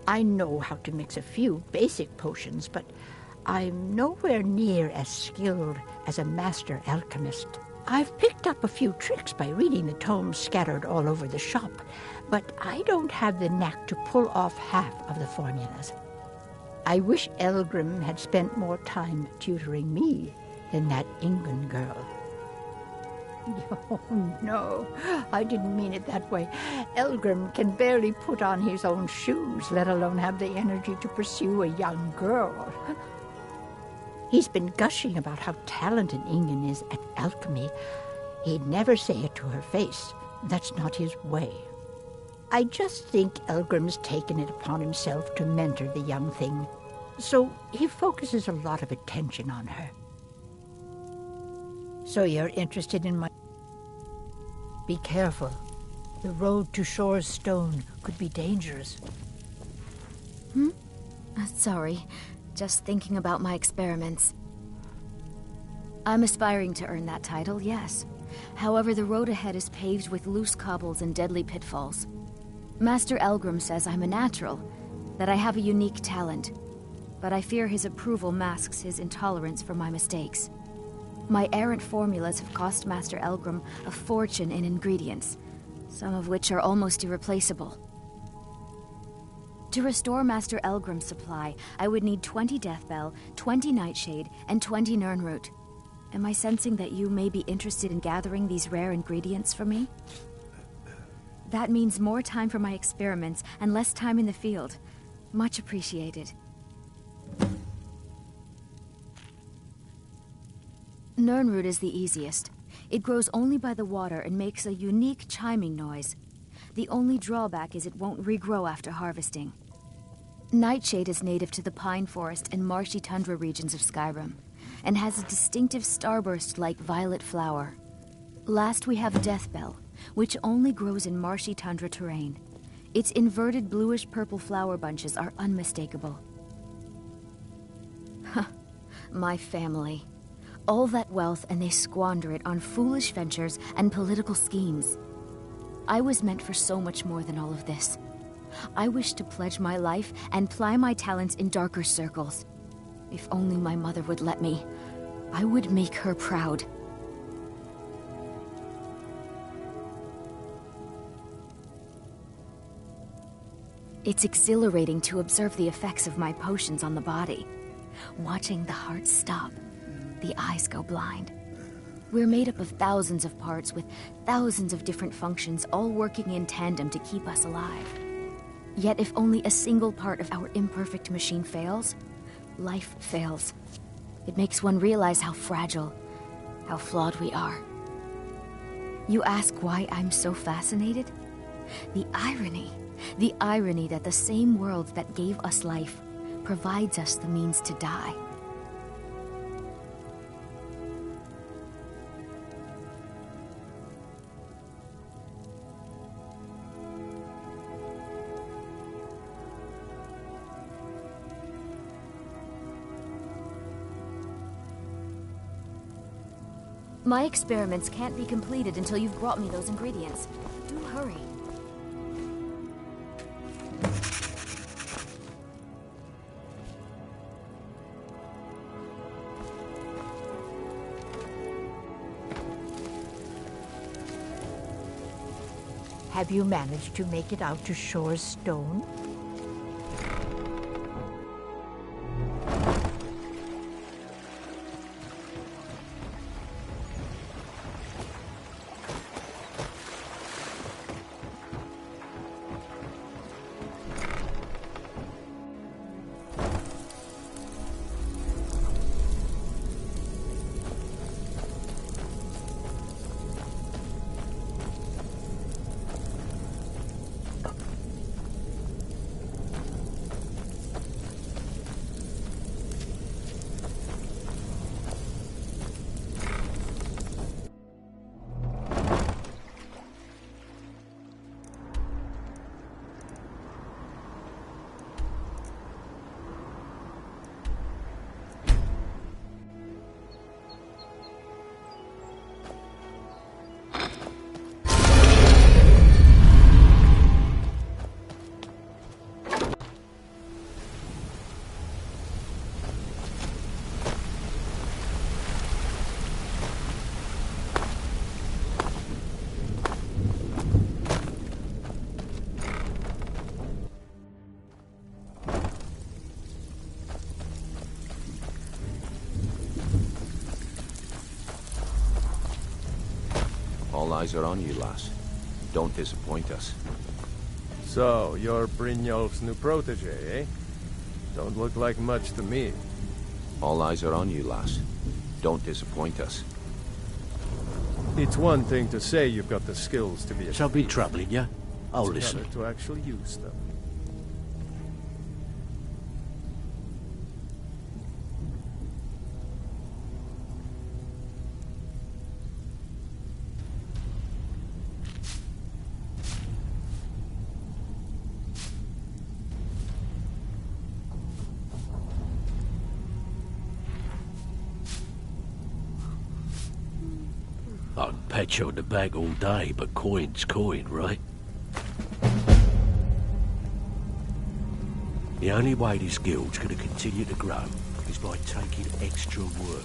I know how to mix a few basic potions, but I'm nowhere near as skilled as a master alchemist. I've picked up a few tricks by reading the tomes scattered all over the shop, but I don't have the knack to pull off half of the formulas. I wish Elgrim had spent more time tutoring me than that Ingen girl. Oh, no, I didn't mean it that way. Elgrim can barely put on his own shoes, let alone have the energy to pursue a young girl. He's been gushing about how talented Ingen is at alchemy. He'd never say it to her face. That's not his way. I just think Elgrim's taken it upon himself to mentor the young thing, so he focuses a lot of attention on her. So you're interested in my... Be careful. The road to Shore's Stone could be dangerous. Sorry. Just thinking about my experiments. I'm aspiring to earn that title, yes. However, the road ahead is paved with loose cobbles and deadly pitfalls. Master Elgrim says I'm a natural, that I have a unique talent, but I fear his approval masks his intolerance for my mistakes. My errant formulas have cost Master Elgrim a fortune in ingredients, some of which are almost irreplaceable. To restore Master Elgrim's supply, I would need 20 Deathbell, 20 Nightshade, and 20 Nirnroot. Am I sensing that you may be interested in gathering these rare ingredients for me? That means more time for my experiments and less time in the field. Much appreciated. Nirnroot is the easiest. It grows only by the water and makes a unique chiming noise. The only drawback is it won't regrow after harvesting. Nightshade is native to the pine forest and marshy tundra regions of Skyrim, and has a distinctive starburst-like violet flower. Last we have Deathbell, which only grows in marshy tundra terrain. Its inverted bluish-purple flower bunches are unmistakable. Huh, my family. All that wealth and they squander it on foolish ventures and political schemes. I was meant for so much more than all of this. I wish to pledge my life and ply my talents in darker circles. If only my mother would let me, I would make her proud. It's exhilarating to observe the effects of my potions on the body. Watching the heart stop, the eyes go blind. We're made up of thousands of parts with thousands of different functions, all working in tandem to keep us alive. Yet if only a single part of our imperfect machine fails, life fails. It makes one realize how fragile, how flawed we are. You ask why I'm so fascinated? The irony that the same world that gave us life provides us the means to die. My experiments can't be completed until you've brought me those ingredients. Do hurry. Have you managed to make it out to Shor's Stone? All eyes are on you, lass. Don't disappoint us. So, you're Brynjolf's new protege, eh? Don't look like much to me. All eyes are on you, lass. Don't disappoint us. It's one thing to say you've got the skills to be a... Something troubling you? I'll It's listen. another to actually use them. I can pat you on the back all day, but coin's coin, right? The only way this guild's gonna continue to grow is by taking extra work.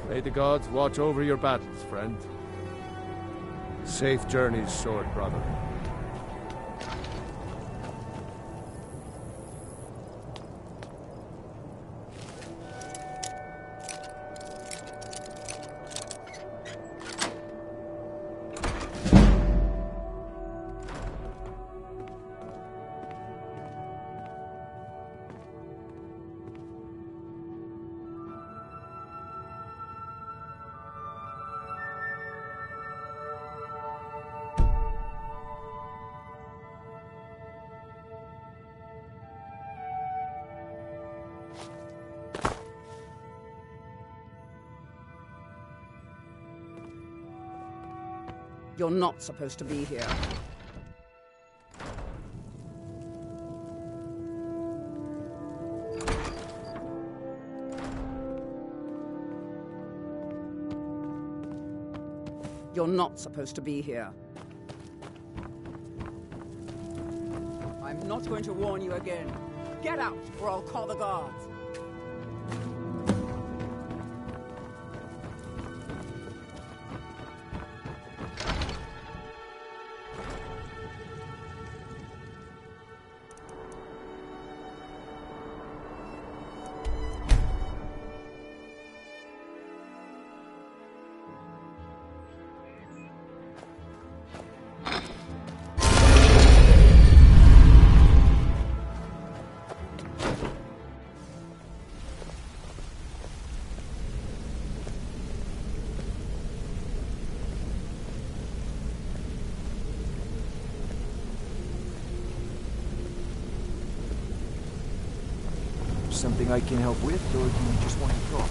May the gods watch over your battles, friend. Safe journeys, short brother. You're not supposed to be here. You're not supposed to be here. I'm not going to warn you again. Get out, or I'll call the guards. Something I can help with, or do you just want to talk?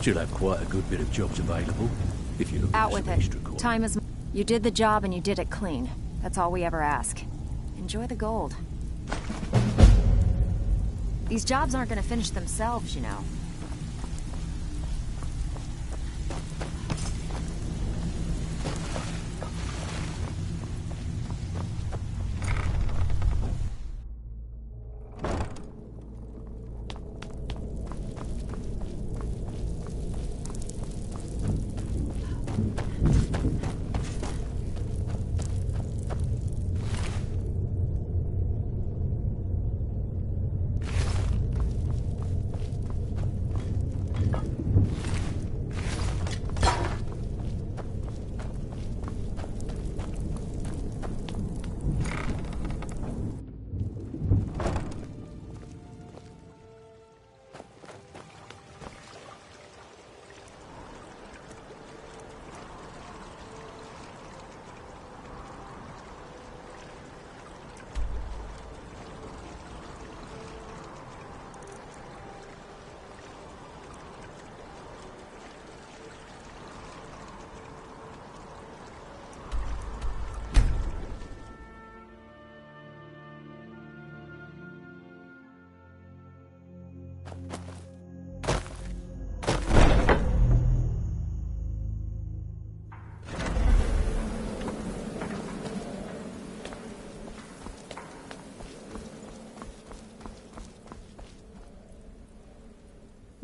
Still have quite a good bit of jobs available, if you look Out at with it. Time is... You did the job and you did it clean. That's all we ever ask. Enjoy the gold. These jobs aren't gonna finish themselves, you know.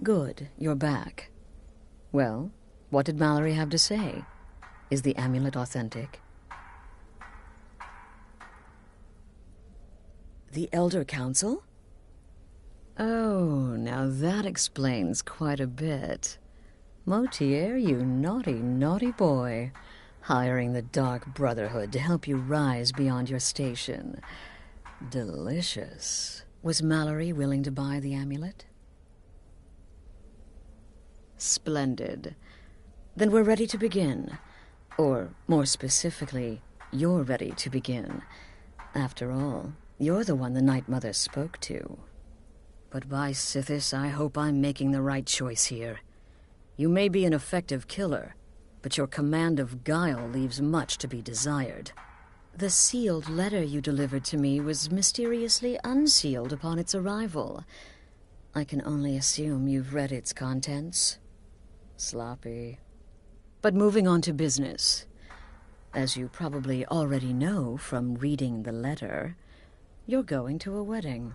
Good, you're back. Well, what did Mallory have to say? Is the amulet authentic? The Elder Council? Oh, now that explains quite a bit. Motier, you naughty, naughty boy. Hiring the Dark Brotherhood to help you rise beyond your station. Delicious. Was Mallory willing to buy the amulet? Splendid. Then we're ready to begin. Or, more specifically, you're ready to begin. After all, you're the one the Night Mother spoke to. But by Sithis, I hope I'm making the right choice here. You may be an effective killer, but your command of guile leaves much to be desired. The sealed letter you delivered to me was mysteriously unsealed upon its arrival. I can only assume you've read its contents. Sloppy. But moving on to business. As you probably already know from reading the letter, you're going to a wedding.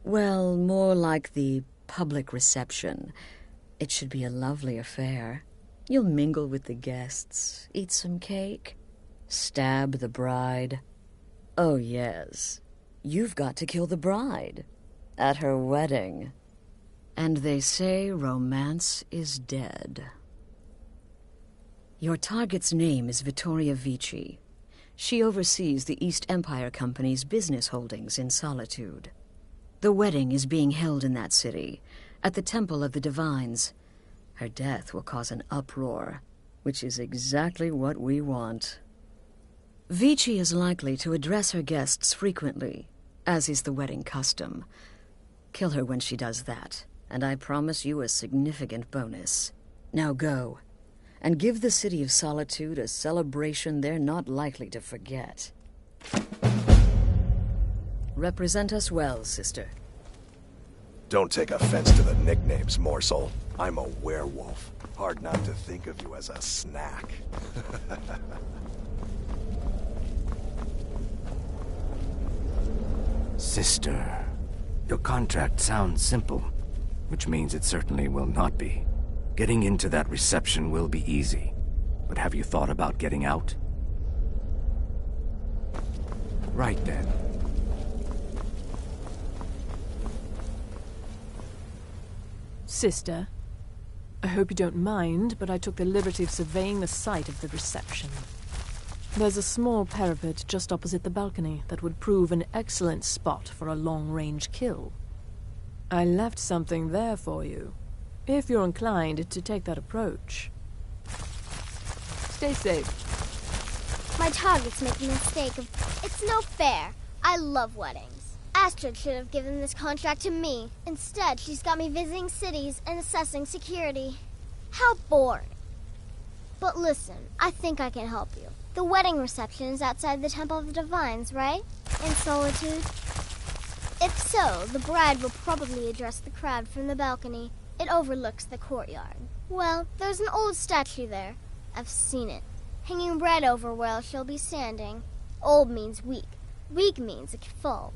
Well, more like the public reception. It should be a lovely affair. You'll mingle with the guests, eat some cake, stab the bride. Oh, yes. You've got to kill the bride at her wedding. And they say romance is dead. Your target's name is Vittoria Vici. She oversees the East Empire Company's business holdings in Solitude. The wedding is being held in that city, at the Temple of the Divines. Her death will cause an uproar, which is exactly what we want. Vici is likely to address her guests frequently, as is the wedding custom. Kill her when she does that, and I promise you a significant bonus. Now go, and give the City of Solitude a celebration they're not likely to forget. Represent us well, sister. Don't take offense to the nicknames, Morsel. I'm a werewolf. Hard not to think of you as a snack. Sister, your contract sounds simple, which means it certainly will not be. Getting into that reception will be easy, but have you thought about getting out? Right then. Sister, I hope you don't mind, but I took the liberty of surveying the site of the reception. There's a small parapet just opposite the balcony that would prove an excellent spot for a long-range kill. I left something there for you, if you're inclined to take that approach. Stay safe. My target's making a mistake of... It's no fair. I love weddings. Astrid should have given this contract to me. Instead, she's got me visiting cities and assessing security. How boring. But listen, I think I can help you. The wedding reception is outside the Temple of the Divines, right? In Solitude? If so, the bride will probably address the crowd from the balcony. It overlooks the courtyard. Well, there's an old statue there. I've seen it. Hanging right over where she'll be standing. Old means weak. Weak means it could fall.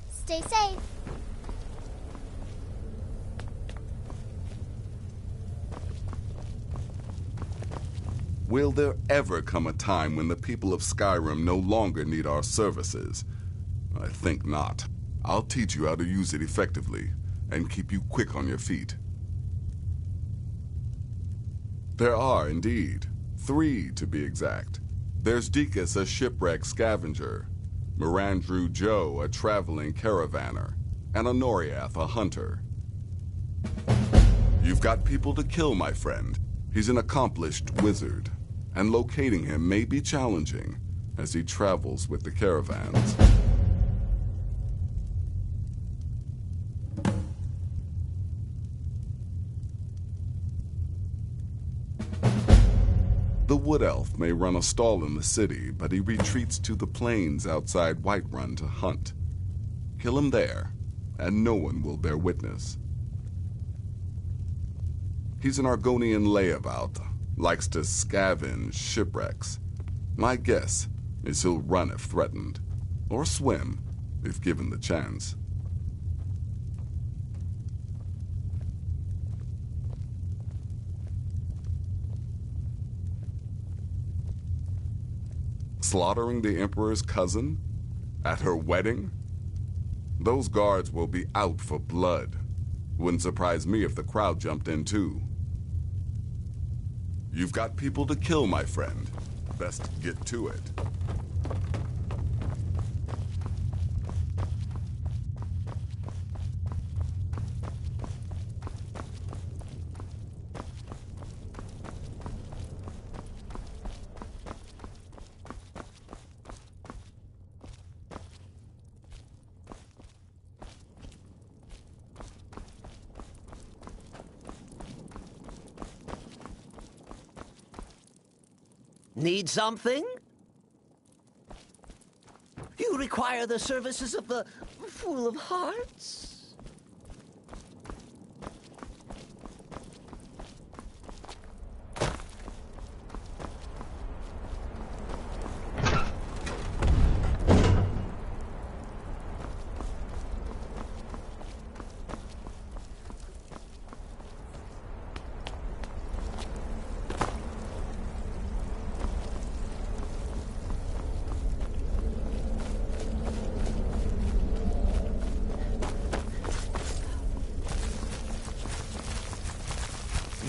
Stay safe. Will there ever come a time when the people of Skyrim no longer need our services? I think not. I'll teach you how to use it effectively, and keep you quick on your feet. There are, indeed. 3, to be exact. There's Dekas, a shipwreck scavenger, Mirandru Joe, a traveling caravaner, and Honoriath, a hunter. You've got people to kill, my friend. He's an accomplished wizard, and locating him may be challenging as he travels with the caravans. The Wood Elf may run a stall in the city, but he retreats to the plains outside Whiterun to hunt. Kill him there, and no one will bear witness. He's an Argonian layabout, likes to scavenge shipwrecks. My guess is he'll run if threatened, or swim if given the chance. Slaughtering the Emperor's cousin? At her wedding? Those guards will be out for blood. Wouldn't surprise me if the crowd jumped in too. You've got people to kill, my friend. Best get to it. Need something? You require the services of the Fool of Hearts?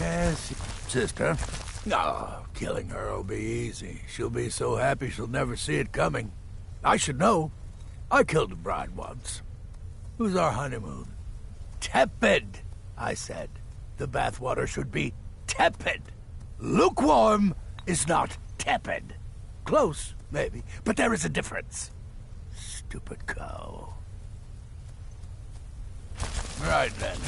Yes, sister. No, killing her'll be easy. She'll be so happy she'll never see it coming. I should know. I killed a bride once. It was our honeymoon. Tepid, I said. The bathwater should be tepid. Lukewarm is not tepid. Close, maybe, but there is a difference. Stupid cow. Right then.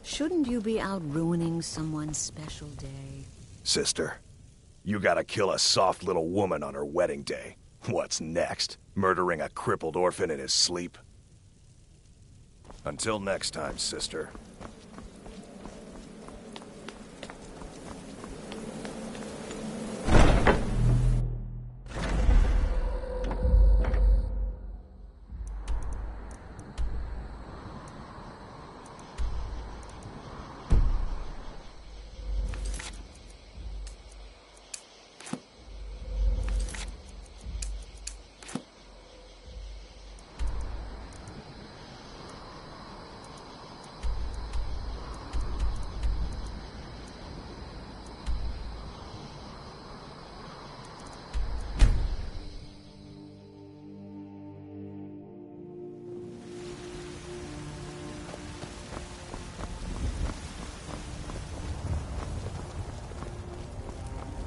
Shouldn't you be out ruining someone's special day? Sister, you gotta kill a soft little woman on her wedding day. What's next? Murdering a crippled orphan in his sleep? Until next time, sister.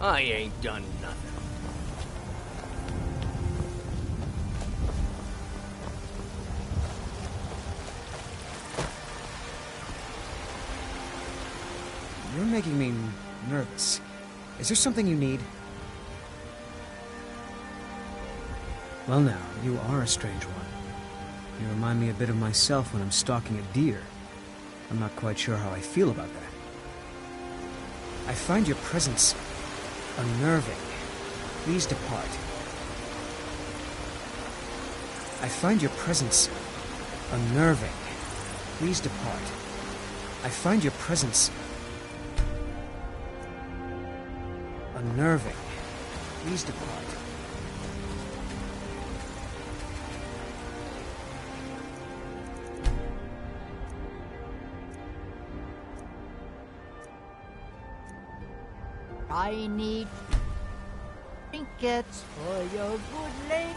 I ain't done nothing. You're making me nervous. Is there something you need? Well now, you are a strange one. You remind me a bit of myself when I'm stalking a deer. I'm not quite sure how I feel about that. I find your presence unnerving. Please depart. I find your presence unnerving. Please depart. I find your presence unnerving. Please depart. I need trinkets for your good lady.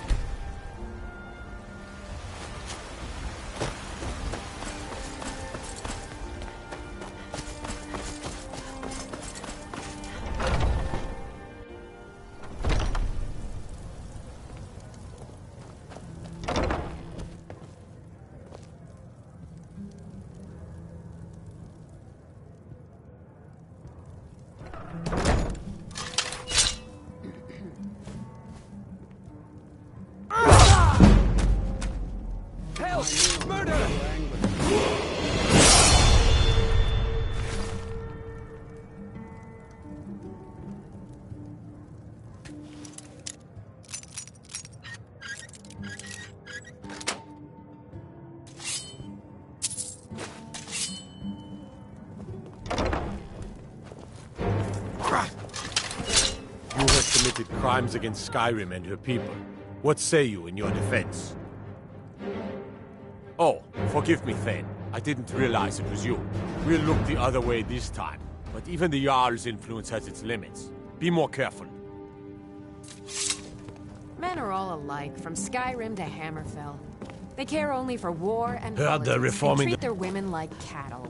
Crimes against Skyrim and her people. What say you in your defense? Oh, forgive me, Thane. I didn't realize it was you. We'll look the other way this time. But even the Jarl's influence has its limits. Be more careful. Men are all alike, from Skyrim to Hammerfell. They care only for war and Heard they're politics, reforming and treat their women like cattle.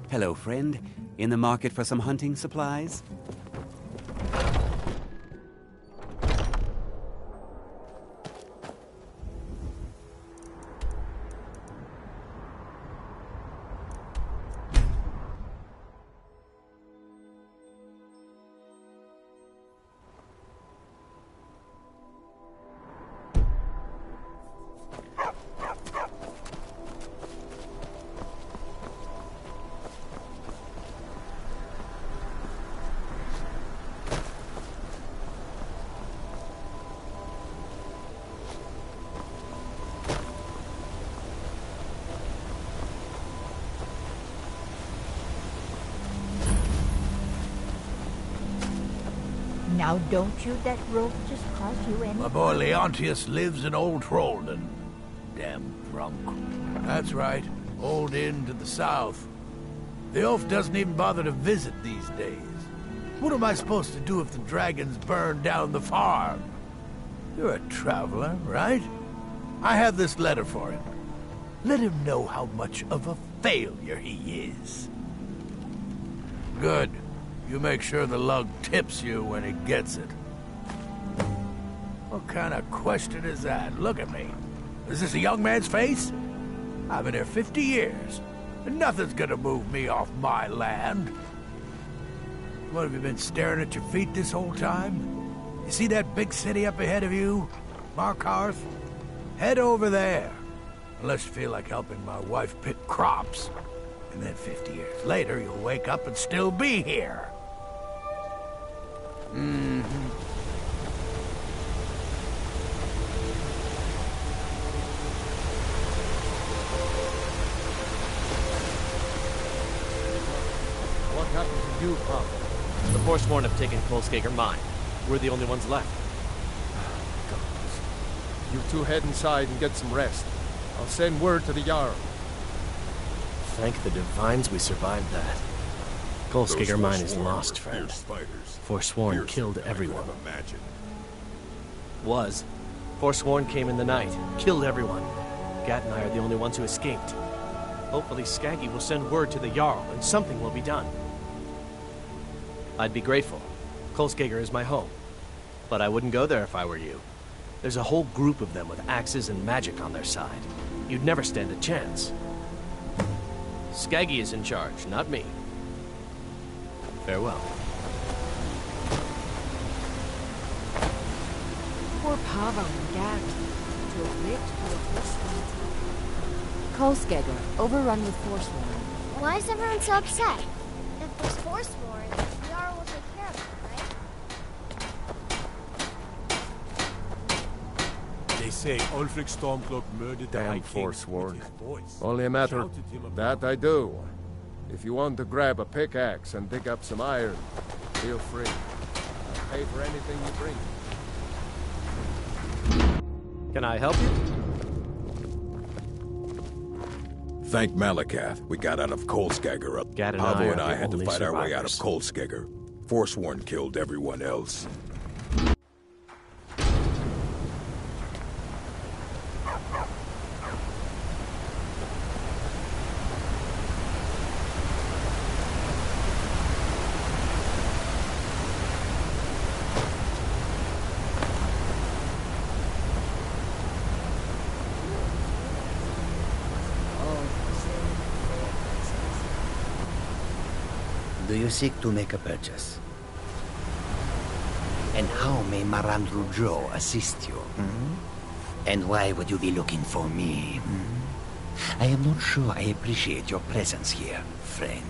Hello, friend. In the market for some hunting supplies? Now, don't you let rope just cause you any... My boy Leontius lives in Old Trollden. Damn drunk. That's right. Old Inn to the south. The oaf doesn't even bother to visit these days. What am I supposed to do if the dragons burn down the farm? You're a traveler, right? I have this letter for him. Let him know how much of a failure he is. Good. You make sure the lug tips you when he gets it. What kind of question is that? Look at me. Is this a young man's face? I've been here 50 years, and nothing's gonna move me off my land. What, have you been staring at your feet this whole time? You see that big city up ahead of you? Markarth? Head over there. Unless you feel like helping my wife pick crops. And then 50 years later, you'll wake up and still be here. What happened to you, Pop? The Forsworn have taken Kolskager mine. We're the only ones left. You two head inside and get some rest. I'll send word to the Jarl. Thank the Divines we survived that. Kolskager mine is lost, friend. Forsworn killed everyone. Forsworn came in the night, killed everyone. Gat and I are the only ones who escaped. Hopefully Skaggy will send word to the Jarl and something will be done. I'd be grateful. Kolskager is my home. But I wouldn't go there if I were you. There's a whole group of them with axes and magic on their side. You'd never stand a chance. Skaggy is in charge, not me. Farewell. Poor Pava and Gat. To afflict poor Forsworn. Kolskager, overrun with Forsworn. Why is everyone so upset? If there's Forsworn, Yara will take care of it, right? They say Ulfric Stormcloak murdered the High Damn King Forsworn. with his voice. Only a matter... Shouted him about That I do. If you want to grab a pickaxe and dig up some iron, feel free. I'll pay for anything you bring. Can I help you? Thank Malakath, we got out of Kolskager. Gat and Pavo I and are I the had to only fight our way out of survivors. Kolskager. Forsworn killed everyone else. Do you seek to make a purchase? And how may Marandru Joe assist you? And why would you be looking for me? I am not sure I appreciate your presence here, friend.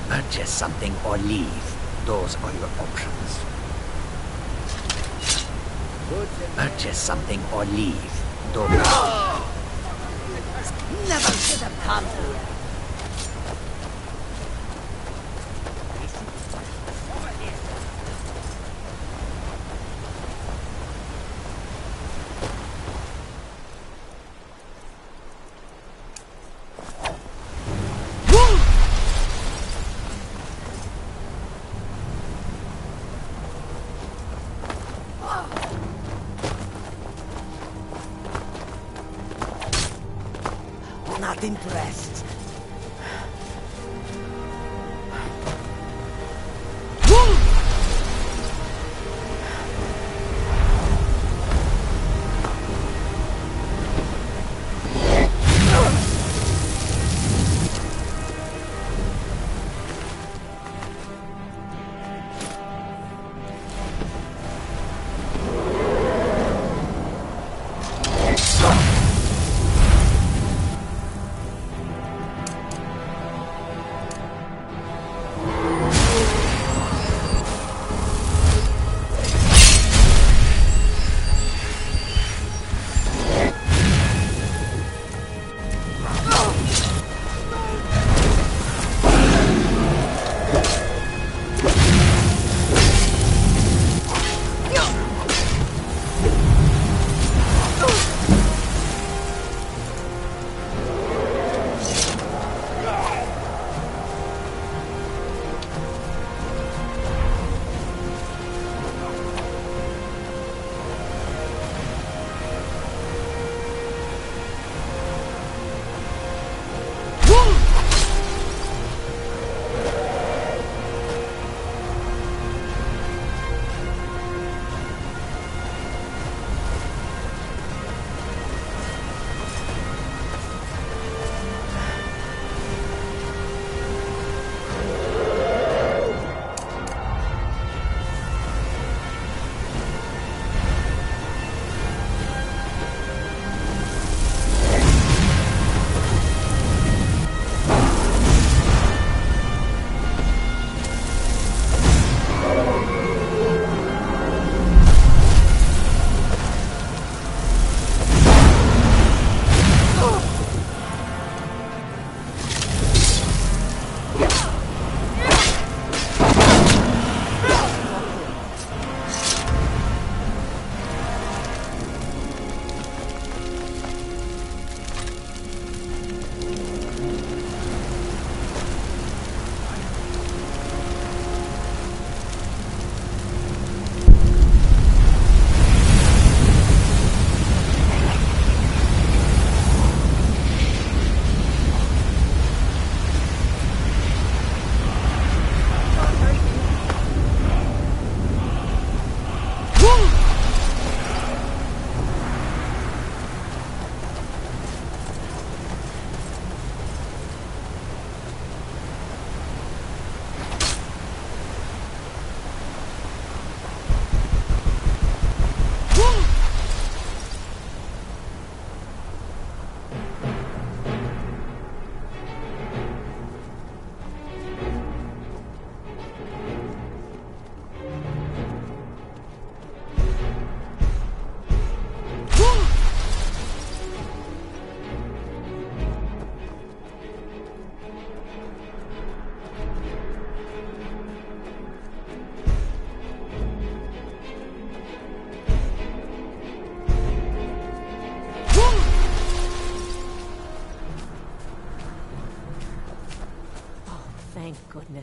Purchase something or leave. Those are your options. Purchase something or leave. Those... Never should have come here. Not impressed.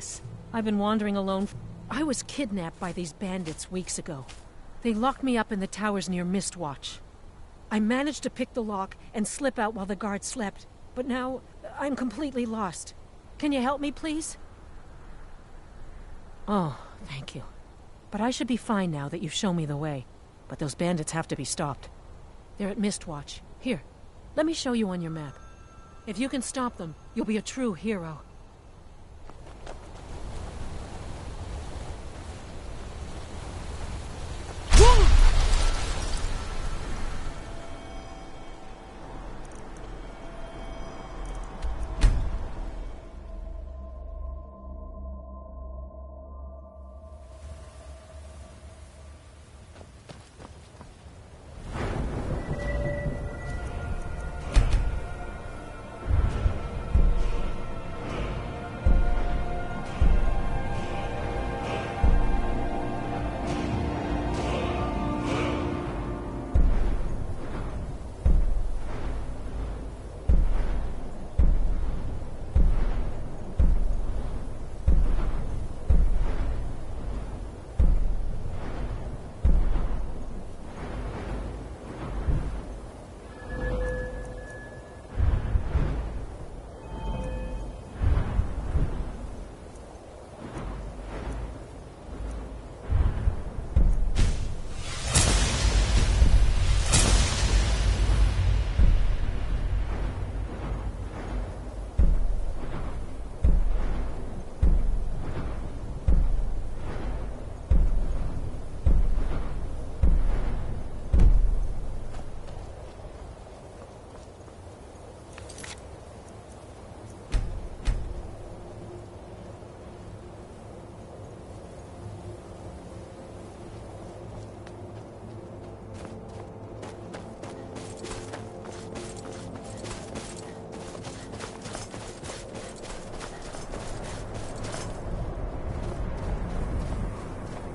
this. I've been wandering alone. I was kidnapped by these bandits weeks ago. They locked me up in the towers near Mistwatch. I managed to pick the lock and slip out while the guards slept, but now I'm completely lost. Can you help me, please? Oh, thank you. But I should be fine now that you've shown me the way. But those bandits have to be stopped. They're at Mistwatch. Here, let me show you on your map. If you can stop them, you'll be a true hero.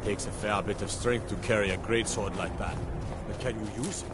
Takes a fair bit of strength to carry a greatsword like that. But can you use it?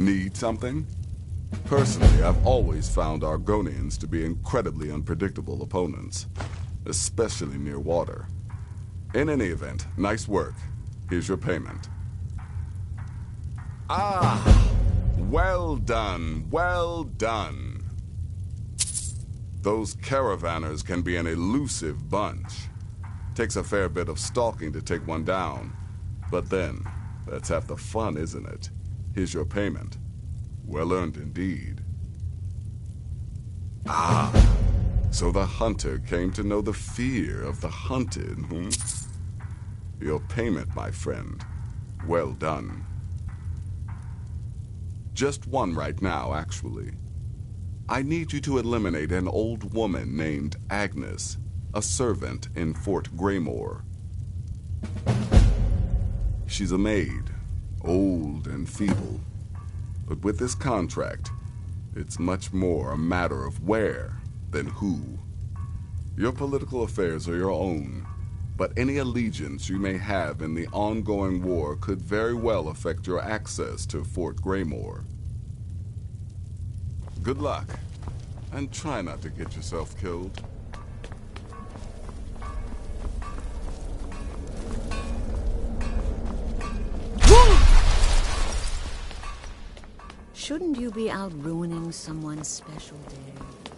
Need something? Personally, I've always found Argonians to be incredibly unpredictable opponents, especially near water. In any event, nice work. Here's your payment. Ah! Well done, well done. Those caravanners can be an elusive bunch. Takes a fair bit of stalking to take one down. But then, that's half the fun, isn't it? Here's your payment. Well earned indeed. Ah, so the hunter came to know the fear of the hunted, hmm? Your payment, my friend. Well done. Just one right now, actually. I need you to eliminate an old woman named Agnes, a servant in Fort Greymore. She's a maid, old and feeble. But with this contract, it's much more a matter of where than who. Your political affairs are your own, but any allegiance you may have in the ongoing war could very well affect your access to Fort Greymore. Good luck, and try not to get yourself killed. Shouldn't you be out ruining someone's special day?